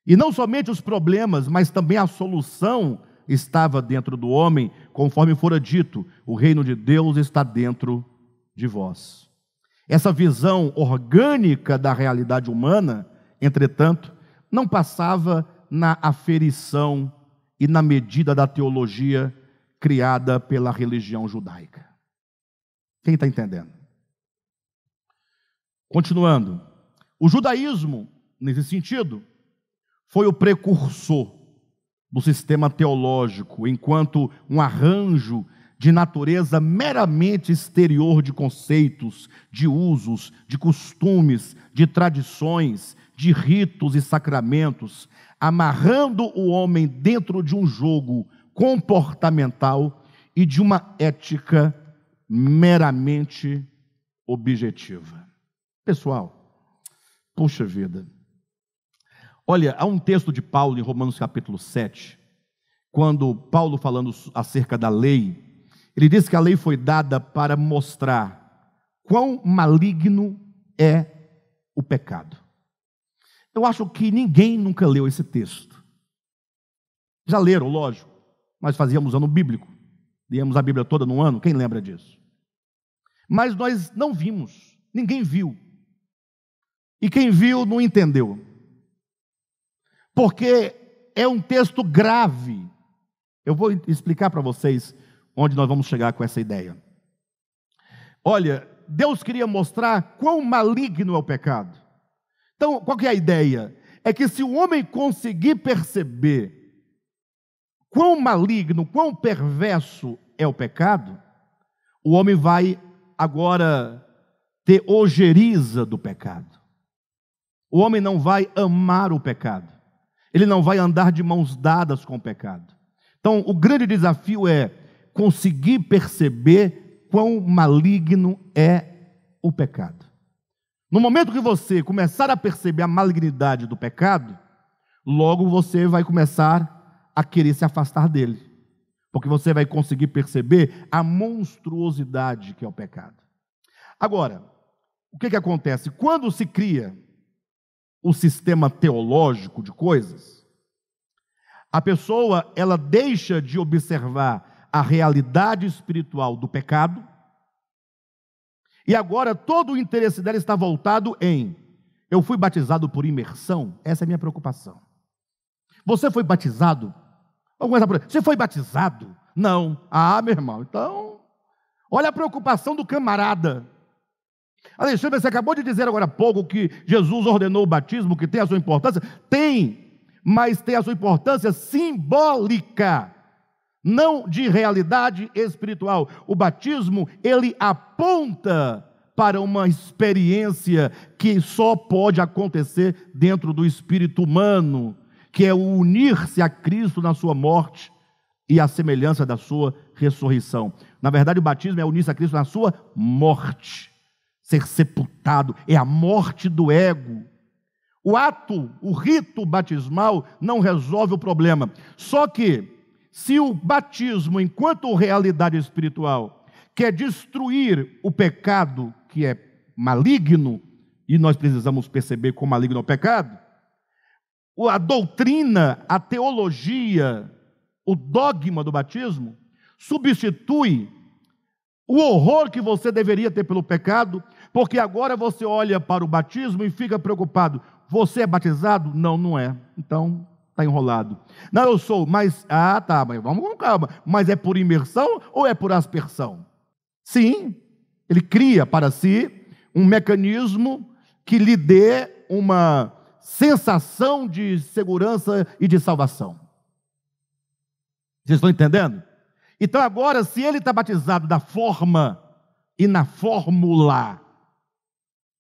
E não somente os problemas, mas também a solução estava dentro do homem, conforme fora dito, o reino de Deus está dentro de vós. Essa visão orgânica da realidade humana, entretanto, não passava na aferição e na medida da teologia criada pela religião judaica. Quem está entendendo? Continuando, o judaísmo, nesse sentido, foi o precursor do sistema teológico, enquanto um arranjo de natureza meramente exterior de conceitos, de usos, de costumes, de tradições, de ritos e sacramentos, amarrando o homem dentro de um jogo comportamental e de uma ética meramente objetiva. Pessoal, puxa vida. Olha, há um texto de Paulo em Romanos capítulo 7, quando Paulo falando acerca da lei, ele diz que a lei foi dada para mostrar quão maligno é o pecado. Eu acho que ninguém nunca leu esse texto. Já leram, lógico, nós fazíamos ano bíblico, líamos a Bíblia toda no ano, quem lembra disso? Mas nós não vimos, ninguém viu. E quem viu não entendeu. Porque é um texto grave. Eu vou explicar para vocês onde nós vamos chegar com essa ideia. Olha, Deus queria mostrar quão maligno é o pecado. Então, qual que é a ideia? É que se o homem conseguir perceber quão maligno, quão perverso é o pecado, o homem vai agora ter ojeriza do pecado. O homem não vai amar o pecado. Ele não vai andar de mãos dadas com o pecado. Então, o grande desafio é conseguir perceber quão maligno é o pecado. No momento que você começar a perceber a malignidade do pecado, logo você vai começar a querer se afastar dele. Porque você vai conseguir perceber a monstruosidade que é o pecado. Agora, o que acontece? Quando se cria o sistema teológico de coisas, a pessoa, ela deixa de observar a realidade espiritual do pecado, e agora todo o interesse dela está voltado em: eu fui batizado por imersão? Essa é a minha preocupação. Você foi batizado? Vamos começar por aí. Você foi batizado? Não. Ah, meu irmão, então, olha a preocupação do camarada. Alexandre, você acabou de dizer agora há pouco que Jesus ordenou o batismo, que tem a sua importância. Tem, mas tem a sua importância simbólica, não de realidade espiritual. O batismo, ele aponta para uma experiência que só pode acontecer dentro do espírito humano, que é o unir-se a Cristo na sua morte e a semelhança da sua ressurreição. Na verdade, o batismo é unir-se a Cristo na sua morte. Ser sepultado é a morte do ego. O rito batismal não resolve o problema. Só que, se o batismo, enquanto realidade espiritual, quer destruir o pecado que é maligno, e nós precisamos perceber como maligno é o pecado, a doutrina, a teologia, o dogma do batismo, substitui o horror que você deveria ter pelo pecado, porque agora você olha para o batismo e fica preocupado. Você é batizado? Não, não é. Então, está enrolado. Não, eu sou, mas... Ah, tá, mas vamos com calma. Mas é por imersão ou é por aspersão? Sim, ele cria para si um mecanismo que lhe dê uma sensação de segurança e de salvação. Vocês estão entendendo? Então agora, se ele está batizado da forma e na fórmula,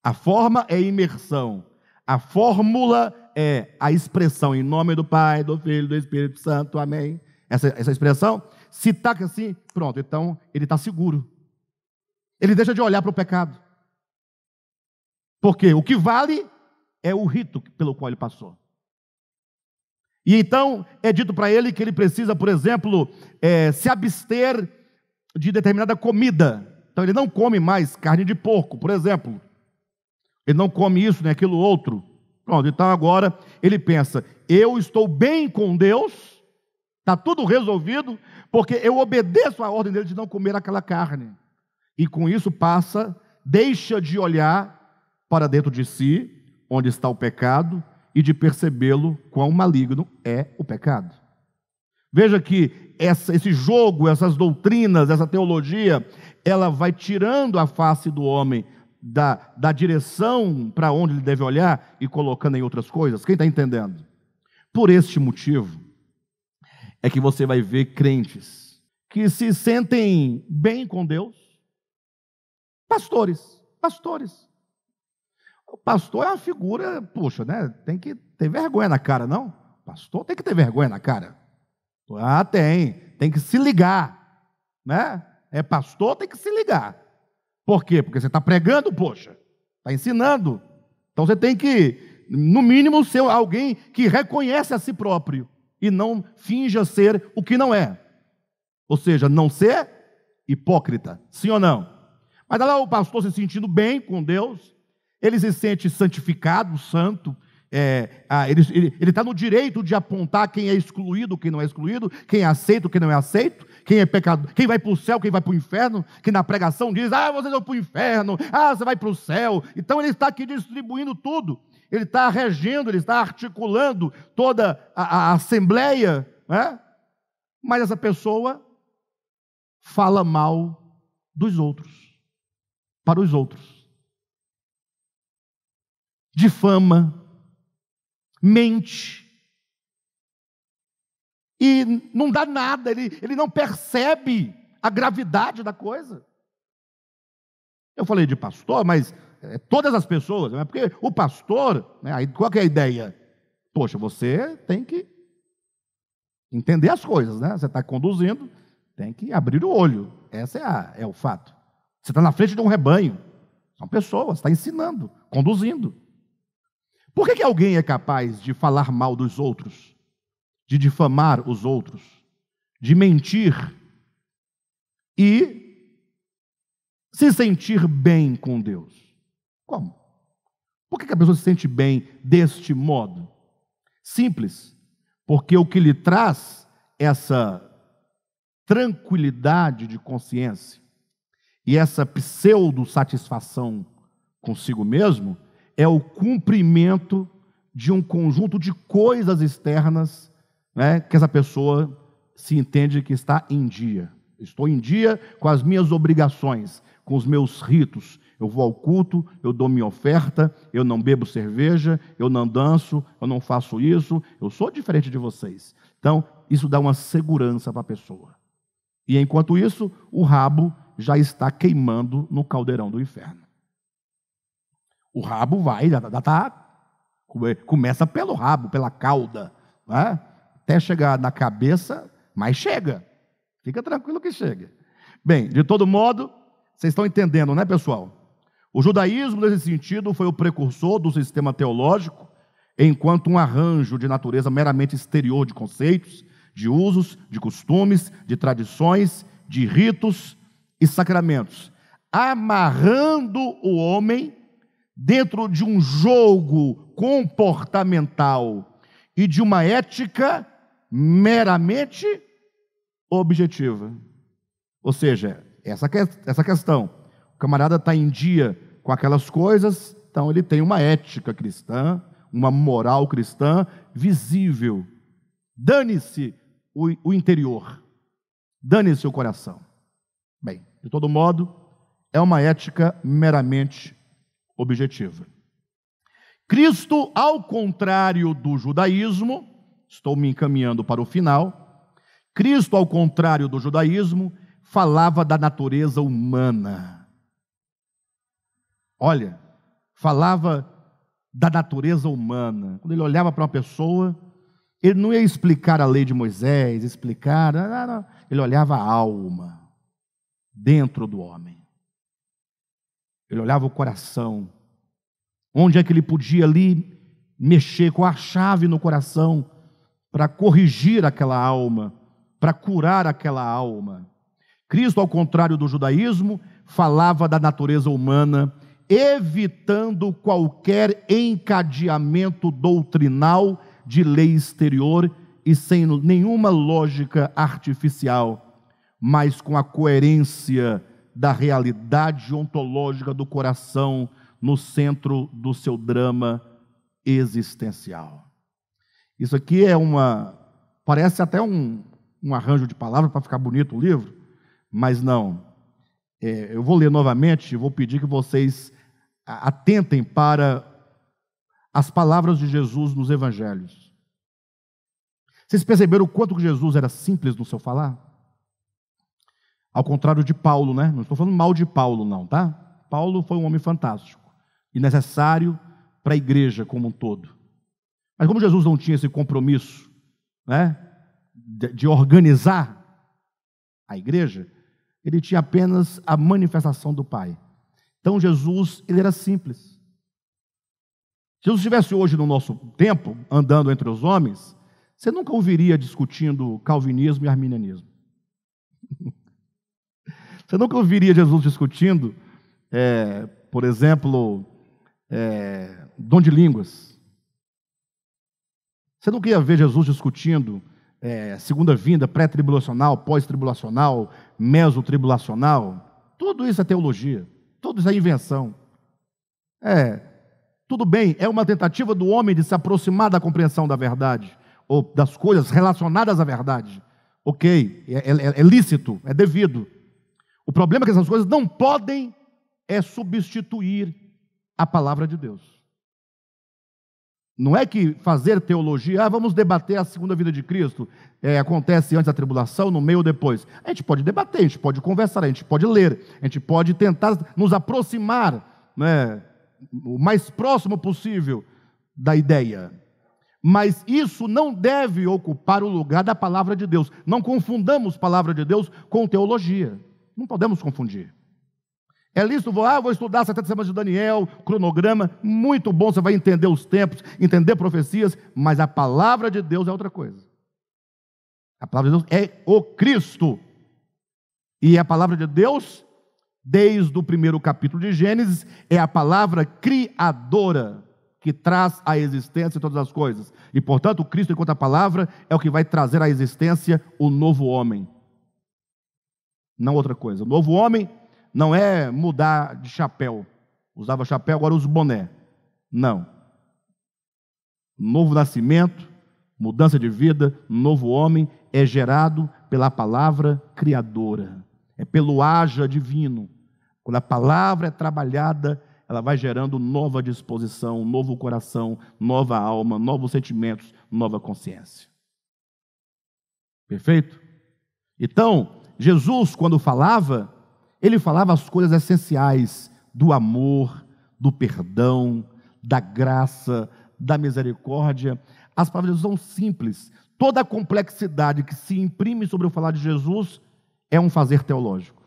a forma é imersão, a fórmula é a expressão em nome do Pai, do Filho, do Espírito Santo, amém. Essa expressão, se está assim, pronto, então ele está seguro. Ele deixa de olhar para o pecado. Porque o que vale é o rito pelo qual ele passou. E então é dito para ele que ele precisa, por exemplo, se abster de determinada comida. Então ele não come mais carne de porco, por exemplo. Ele não come isso nem aquilo outro. Pronto, então agora ele pensa, eu estou bem com Deus, está tudo resolvido, porque eu obedeço a ordem dele de não comer aquela carne. E com isso deixa de olhar para dentro de si, onde está o pecado, e de percebê-lo quão maligno é o pecado. Veja que esse jogo, essas doutrinas, essa teologia, ela vai tirando a face do homem da direção para onde ele deve olhar e colocando em outras coisas. Quem está entendendo? Por este motivo é que você vai ver crentes que se sentem bem com Deus. Pastores. O pastor é uma figura, poxa, né? Tem que ter vergonha na cara, não? Pastor tem que ter vergonha na cara. Ah, tem que se ligar, né? É pastor, tem que se ligar. Por quê? Porque você está pregando, poxa, está ensinando. Então você tem que, no mínimo, ser alguém que reconhece a si próprio e não finja ser o que não é. Ou seja, não ser hipócrita, sim ou não? Mas lá o pastor se sentindo bem com Deus, ele se sente santificado, santo, ele está no direito de apontar quem é excluído, quem não é excluído, quem é aceito, quem não é aceito, quem é pecador, quem vai para o céu, quem vai para o inferno, que na pregação diz, você vai para o inferno, você vai para o céu. Então ele está aqui distribuindo tudo, ele está regendo, ele está articulando toda a assembleia, né? Mas essa pessoa fala mal dos outros, para os outros. Difama, mente, e não dá nada, ele não percebe a gravidade da coisa. Eu falei de pastor, mas todas as pessoas, né? Porque o pastor, né, qual que é a ideia? Poxa, você tem que entender as coisas, né? Você está conduzindo, tem que abrir o olho, esse é o fato. Você está na frente de um rebanho, são pessoas, está ensinando, conduzindo. Por que alguém é capaz de falar mal dos outros, de difamar os outros, de mentir e se sentir bem com Deus? Como? Por que a pessoa se sente bem deste modo? Simples, porque o que lhe traz essa tranquilidade de consciência e essa pseudo-satisfação consigo mesmo é o cumprimento de um conjunto de coisas externas né, que essa pessoa se entende que está em dia. Estou em dia com as minhas obrigações, com os meus ritos. Eu vou ao culto, eu dou minha oferta, eu não bebo cerveja, eu não danço, eu não faço isso, eu sou diferente de vocês. Então, isso dá uma segurança para a pessoa. E enquanto isso, o rabo já está queimando no caldeirão do inferno. O rabo vai, começa pelo rabo, pela cauda, né? Até chegar na cabeça, mas chega. Fica tranquilo que chega. Bem, de todo modo, vocês estão entendendo, né, pessoal? O judaísmo, nesse sentido, foi o precursor do sistema teológico, enquanto um arranjo de natureza meramente exterior de conceitos, de usos, de costumes, de tradições, de ritos e sacramentos, amarrando o homem dentro de um jogo comportamental e de uma ética meramente objetiva. Ou seja, essa questão, o camarada está em dia com aquelas coisas, então ele tem uma ética cristã, uma moral cristã visível. Dane-se o interior, dane-se o coração. Bem, de todo modo, é uma ética meramente objetiva. Cristo, ao contrário do judaísmo, estou me encaminhando para o final, Cristo, ao contrário do judaísmo, falava da natureza humana. Olha, falava da natureza humana. Quando ele olhava para uma pessoa, ele não ia explicar a lei de Moisés, não. Ele olhava a alma dentro do homem. Ele olhava o coração. Onde é que ele podia ali mexer com a chave no coração para corrigir aquela alma, para curar aquela alma. Cristo, ao contrário do judaísmo, falava da natureza humana, evitando qualquer encadeamento doutrinal de lei exterior e sem nenhuma lógica artificial, mas com a coerência da realidade ontológica do coração no centro do seu drama existencial. Isso aqui parece até um arranjo de palavras para ficar bonito o livro, mas não. Eu vou ler novamente e vou pedir que vocês atentem para as palavras de Jesus nos evangelhos. Vocês perceberam o quanto que Jesus era simples no seu falar? Ao contrário de Paulo, né? Não estou falando mal de Paulo, não, tá? Paulo foi um homem fantástico e necessário para a igreja como um todo. Mas como Jesus não tinha esse compromisso, né, de organizar a igreja, ele tinha apenas a manifestação do Pai. Então Jesus, ele era simples. Se Jesus estivesse hoje no nosso tempo, andando entre os homens, você nunca ouviria discutindo calvinismo e arminianismo. Você nunca ouviria Jesus discutindo, por exemplo, dom de línguas. Você nunca ia ver Jesus discutindo segunda vinda, pré-tribulacional, pós-tribulacional, mesotribulacional. Tudo isso é teologia, tudo isso é invenção. Tudo bem, é uma tentativa do homem de se aproximar da compreensão da verdade, ou das coisas relacionadas à verdade. Ok, é lícito, é devido. O problema é que essas coisas não podem substituir a palavra de Deus. Não é que fazer teologia, vamos debater a segunda vida de Cristo, acontece antes da tribulação, no meio ou depois. A gente pode debater, a gente pode conversar, a gente pode ler, a gente pode tentar nos aproximar, né, o mais próximo possível da ideia. Mas isso não deve ocupar o lugar da palavra de Deus. Não confundamos palavra de Deus com teologia. Não podemos confundir. É lícito, vou estudar 70 semanas de Daniel, cronograma, muito bom, você vai entender os tempos, entender profecias, mas a palavra de Deus é outra coisa. A palavra de Deus é o Cristo. E a palavra de Deus, desde o primeiro capítulo de Gênesis, é a palavra criadora, que traz à existência todas as coisas. E, portanto, o Cristo, enquanto a palavra, é o que vai trazer à existência o novo homem. Não outra coisa. O novo homem não é mudar de chapéu. Usava chapéu, agora usa boné. Não. Novo nascimento Mudança de vida, novo homem, é gerado pela palavra criadora. É pelo haja divino. Quando a palavra é trabalhada, ela vai gerando nova disposição, novo coração, nova alma, novos sentimentos, nova consciência. Perfeito? Então, Jesus, quando falava, ele falava as coisas essenciais do amor, do perdão, da graça, da misericórdia. As palavras de Jesus são simples. Toda a complexidade que se imprime sobre o falar de Jesus é um fazer teológico.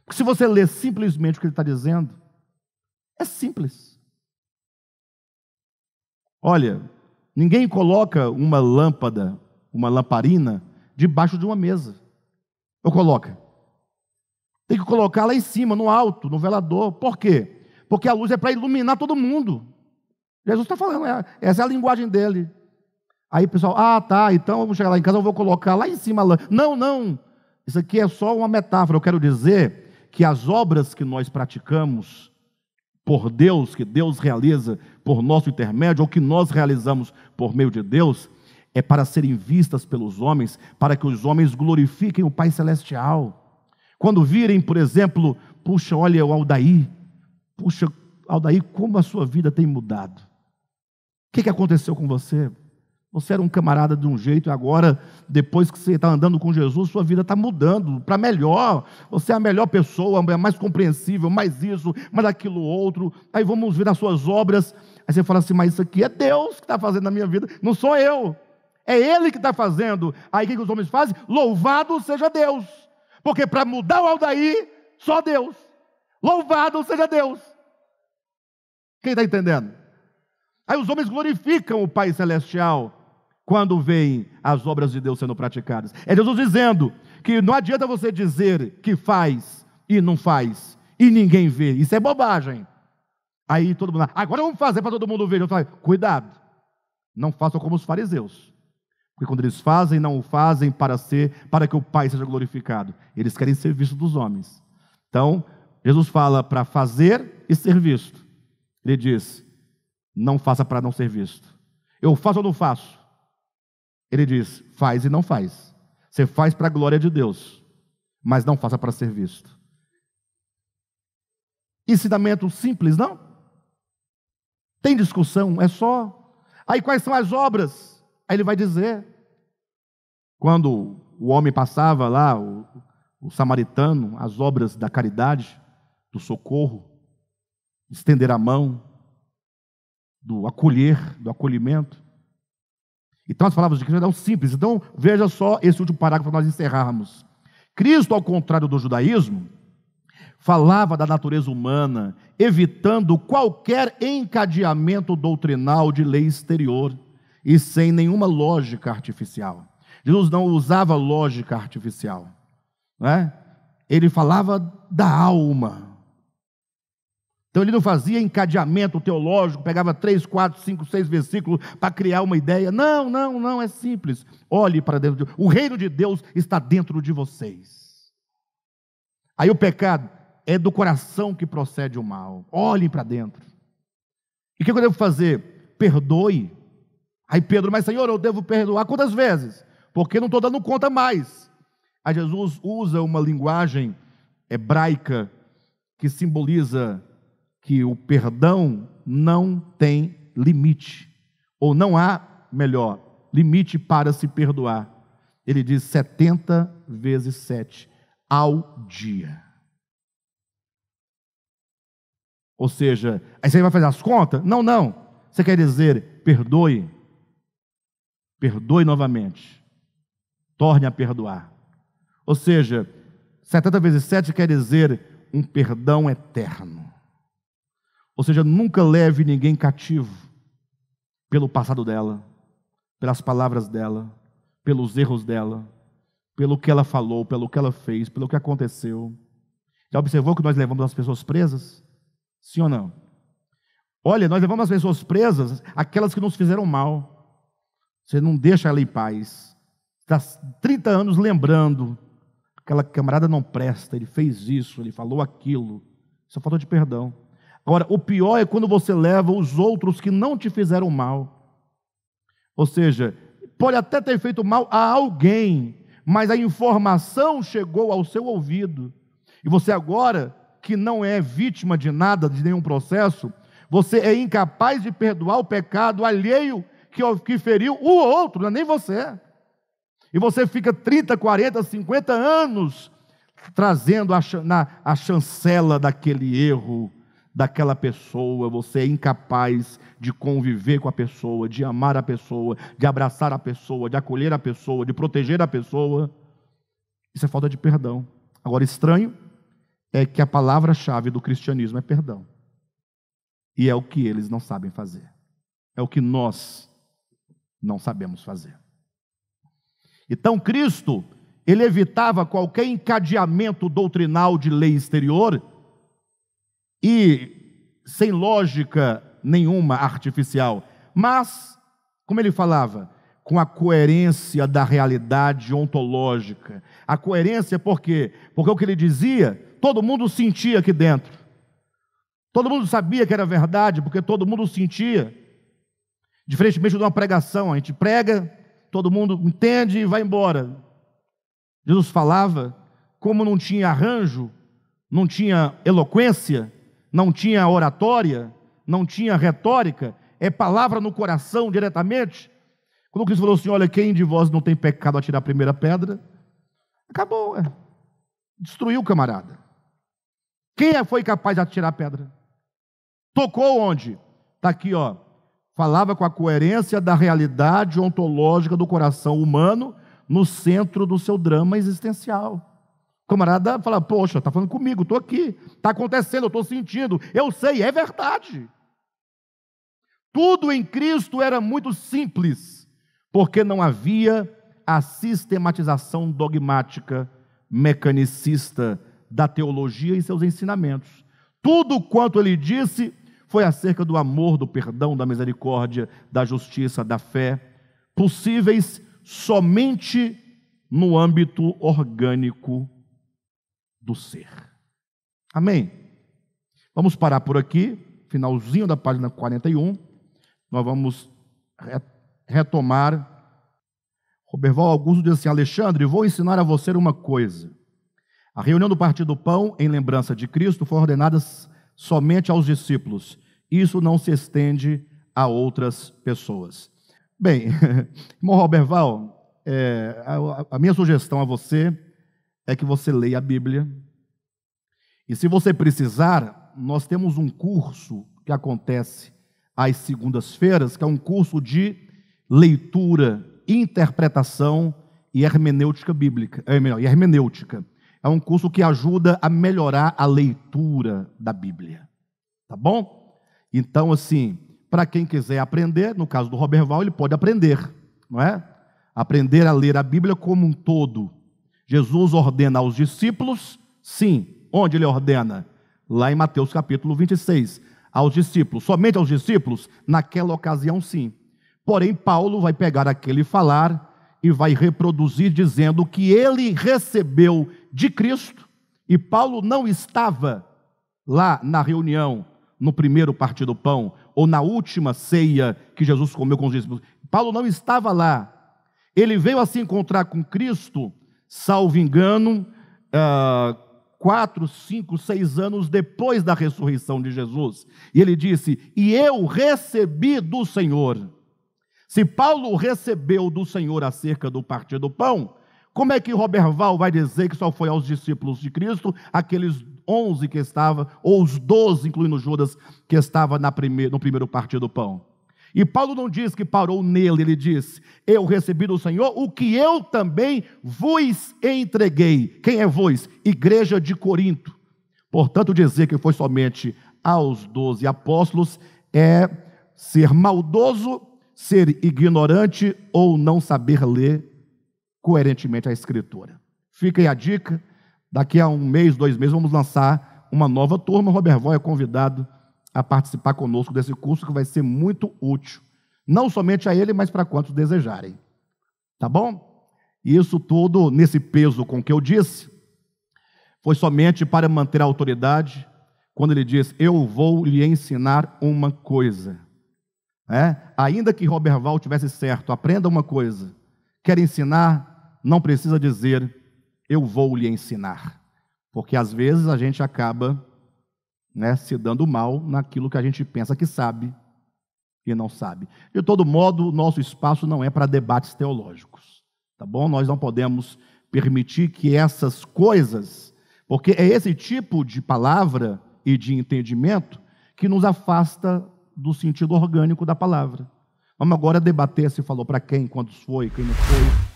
Porque se você ler simplesmente o que ele está dizendo, é simples. Olha, ninguém coloca uma lâmpada, uma lamparina, debaixo de uma mesa. Ou coloca? Tem que colocar lá em cima, no alto, no velador. Por quê? Porque a luz é para iluminar todo mundo. Jesus está falando, essa é a linguagem dele. Aí o pessoal, tá, então eu vou chegar lá em casa, eu vou colocar lá em cima a lâmpada. Não, isso aqui é só uma metáfora. Eu quero dizer que as obras que nós praticamos por Deus, que Deus realiza por nosso intermédio, ou que nós realizamos por meio de Deus, é para serem vistas pelos homens, para que os homens glorifiquem o Pai Celestial. Quando virem, por exemplo, puxa, olha o Aldair, puxa, Aldair, como a sua vida tem mudado. O que aconteceu com você? Você era um camarada de um jeito e agora, depois que você está andando com Jesus, sua vida está mudando para melhor. Você é a melhor pessoa, é mais compreensível, mais isso, mais aquilo outro. Aí vamos ver as suas obras. Aí você fala assim, mas isso aqui é Deus que está fazendo na minha vida, não sou eu. É Ele que está fazendo. Aí o que os homens fazem? Louvado seja Deus. Porque para mudar o Aldair, só Deus. Louvado seja Deus. Quem está entendendo? Aí os homens glorificam o Pai Celestial quando veem as obras de Deus sendo praticadas. É Jesus dizendo que não adianta você dizer que faz e não faz, e ninguém vê. Isso é bobagem. Aí todo mundo, agora vamos fazer para todo mundo ver. Eu falo, cuidado, não façam como os fariseus. Porque quando eles fazem, não o fazem para que o Pai seja glorificado. Eles querem ser vistos dos homens. Então, Jesus fala para fazer e ser visto. Ele diz, não faça para não ser visto. Eu faço ou não faço? Ele diz, faz e não faz. Você faz para a glória de Deus, mas não faça para ser visto. Ensinamento simples, não? Tem discussão, é só. Aí quais são as obras? Aí ele vai dizer. Quando o homem passava lá, o samaritano, as obras da caridade, do socorro, estender a mão, do acolher, do acolhimento. Então as palavras de Cristo eram simples. Então veja só esse último parágrafo para nós encerrarmos. Cristo, ao contrário do judaísmo, falava da natureza humana, evitando qualquer encadeamento doutrinal de lei exterior e sem nenhuma lógica artificial. Jesus não usava lógica artificial, né? Ele falava da alma. Então ele não fazia encadeamento teológico, pegava 3, 4, 5, 6 versículos para criar uma ideia. Não, é simples. Olhe para dentro. O reino de Deus está dentro de vocês. Aí o pecado é do coração que procede o mal. Olhem para dentro. E o que eu devo fazer? Perdoe. Aí Pedro, mas Senhor, eu devo perdoar quantas vezes? Porque não estou dando conta mais. Aí Jesus usa uma linguagem hebraica que simboliza que o perdão não tem limite, ou não há, melhor, limite para se perdoar. Ele diz 70 vezes 7 ao dia. Ou seja, aí você vai fazer as contas? Não. Você quer dizer, perdoe novamente, torne a perdoar. Ou seja, 70 vezes 7 quer dizer um perdão eterno. Ou seja, nunca leve ninguém cativo pelo passado dela, pelas palavras dela, pelos erros dela, pelo que ela falou, pelo que ela fez, pelo que aconteceu. Já observou que nós levamos as pessoas presas? Sim ou não? Olha, nós levamos as pessoas presas, aquelas que nos fizeram mal. Você não deixa ela em paz. Está 30 anos lembrando, aquela camarada não presta, ele fez isso, ele falou aquilo. Isso é falta de perdão. Agora, o pior é quando você leva os outros que não te fizeram mal. Ou seja, pode até ter feito mal a alguém, mas a informação chegou ao seu ouvido. E você agora, que não é vítima de nada, de nenhum processo, você é incapaz de perdoar o pecado alheio que feriu o outro, não é nem você. E você fica 30, 40, 50 anos trazendo a chancela daquele erro, daquela pessoa. Você é incapaz de conviver com a pessoa, de amar a pessoa, de abraçar a pessoa, de acolher a pessoa, de proteger a pessoa. Isso é falta de perdão. Agora, estranho é que a palavra-chave do cristianismo é perdão. E é o que eles não sabem fazer. É o que nós não sabemos fazer. Então, Cristo, ele evitava qualquer encadeamento doutrinal de lei exterior e sem lógica nenhuma artificial, mas, como ele falava, com a coerência da realidade ontológica. A coerência por quê? Porque o que ele dizia, todo mundo sentia aqui dentro. Todo mundo sabia que era verdade, porque todo mundo sentia. Diferentemente de uma pregação, a gente prega, todo mundo entende e vai embora. Jesus falava, como não tinha arranjo, não tinha eloquência, não tinha oratória, não tinha retórica, é palavra no coração diretamente. Quando Cristo falou assim, olha, quem de vós não tem pecado a tirar a primeira pedra? Acabou, destruiu o camarada. Quem foi capaz de atirar a pedra? Tocou onde? Está aqui, ó. Falava com a coerência da realidade ontológica do coração humano no centro do seu drama existencial. O camarada fala, poxa, está falando comigo, estou aqui, está acontecendo, eu estou sentindo, eu sei, é verdade. Tudo em Cristo era muito simples, porque não havia a sistematização dogmática, mecanicista da teologia e seus ensinamentos. Tudo quanto ele disse foi acerca do amor, do perdão, da misericórdia, da justiça, da fé, possíveis somente no âmbito orgânico do ser. Amém? Vamos parar por aqui, finalzinho da página 41, nós vamos retomar. Roberval Augusto diz assim, Alexandre, vou ensinar a você uma coisa. A reunião do Partir do Pão, em lembrança de Cristo, foi ordenada somente aos discípulos. Isso não se estende a outras pessoas. Bem, irmão Roberval, a minha sugestão a você é que você leia a Bíblia. E se você precisar, nós temos um curso que acontece às segundas-feiras, que é um curso de leitura, interpretação e hermenêutica bíblica. Hermenêutica. É um curso que ajuda a melhorar a leitura da Bíblia. Tá bom? Então, assim, para quem quiser aprender, no caso do Roberval, ele pode aprender, não é? Aprender a ler a Bíblia como um todo. Jesus ordena aos discípulos, sim. Onde ele ordena? Lá em Mateus capítulo 26. Aos discípulos, somente aos discípulos? Naquela ocasião, sim. Porém, Paulo vai pegar aquele falar e vai reproduzir dizendo que ele recebeu de Cristo, e Paulo não estava lá na reunião, no primeiro partir do pão, ou na última ceia que Jesus comeu com os discípulos. Paulo não estava lá. Ele veio a se encontrar com Cristo, salvo engano, 4, 5, 6 anos depois da ressurreição de Jesus. E ele disse, e eu recebi do Senhor. Se Paulo recebeu do Senhor acerca do partir do pão, como é que Roberval vai dizer que só foi aos discípulos de Cristo, aqueles 11 que estavam, ou os 12, incluindo Judas, que estava no primeiro partir do pão? E Paulo não diz que parou nele, ele diz, eu recebi do Senhor o que eu também vos entreguei. Quem é vos? Igreja de Corinto. Portanto, dizer que foi somente aos 12 apóstolos é ser maldoso, ser ignorante ou não saber ler coerentemente a Escritura. Fica aí a dica, daqui a 1 mês, 2 meses, vamos lançar uma nova turma. O Roberval é convidado a participar conosco desse curso, que vai ser muito útil, não somente a ele, mas para quantos desejarem. Tá bom? E isso tudo, nesse peso com que eu disse, foi somente para manter a autoridade, quando ele diz, eu vou lhe ensinar uma coisa. Ainda que Roberval tivesse certo, aprenda uma coisa: quer ensinar, não precisa dizer eu vou lhe ensinar, porque às vezes a gente acaba se dando mal naquilo que a gente pensa que sabe e não sabe. De todo modo, o nosso espaço não é para debates teológicos, tá bom? Nós não podemos permitir que essas coisas, porque é esse tipo de palavra e de entendimento que nos afasta do sentido orgânico da palavra. Vamos agora debater se falou para quem, quando foi, quem não foi.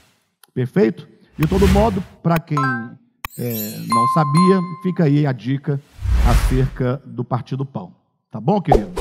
Perfeito? De todo modo, para quem não sabia, fica aí a dica acerca do Partir do Pão. Tá bom, querido?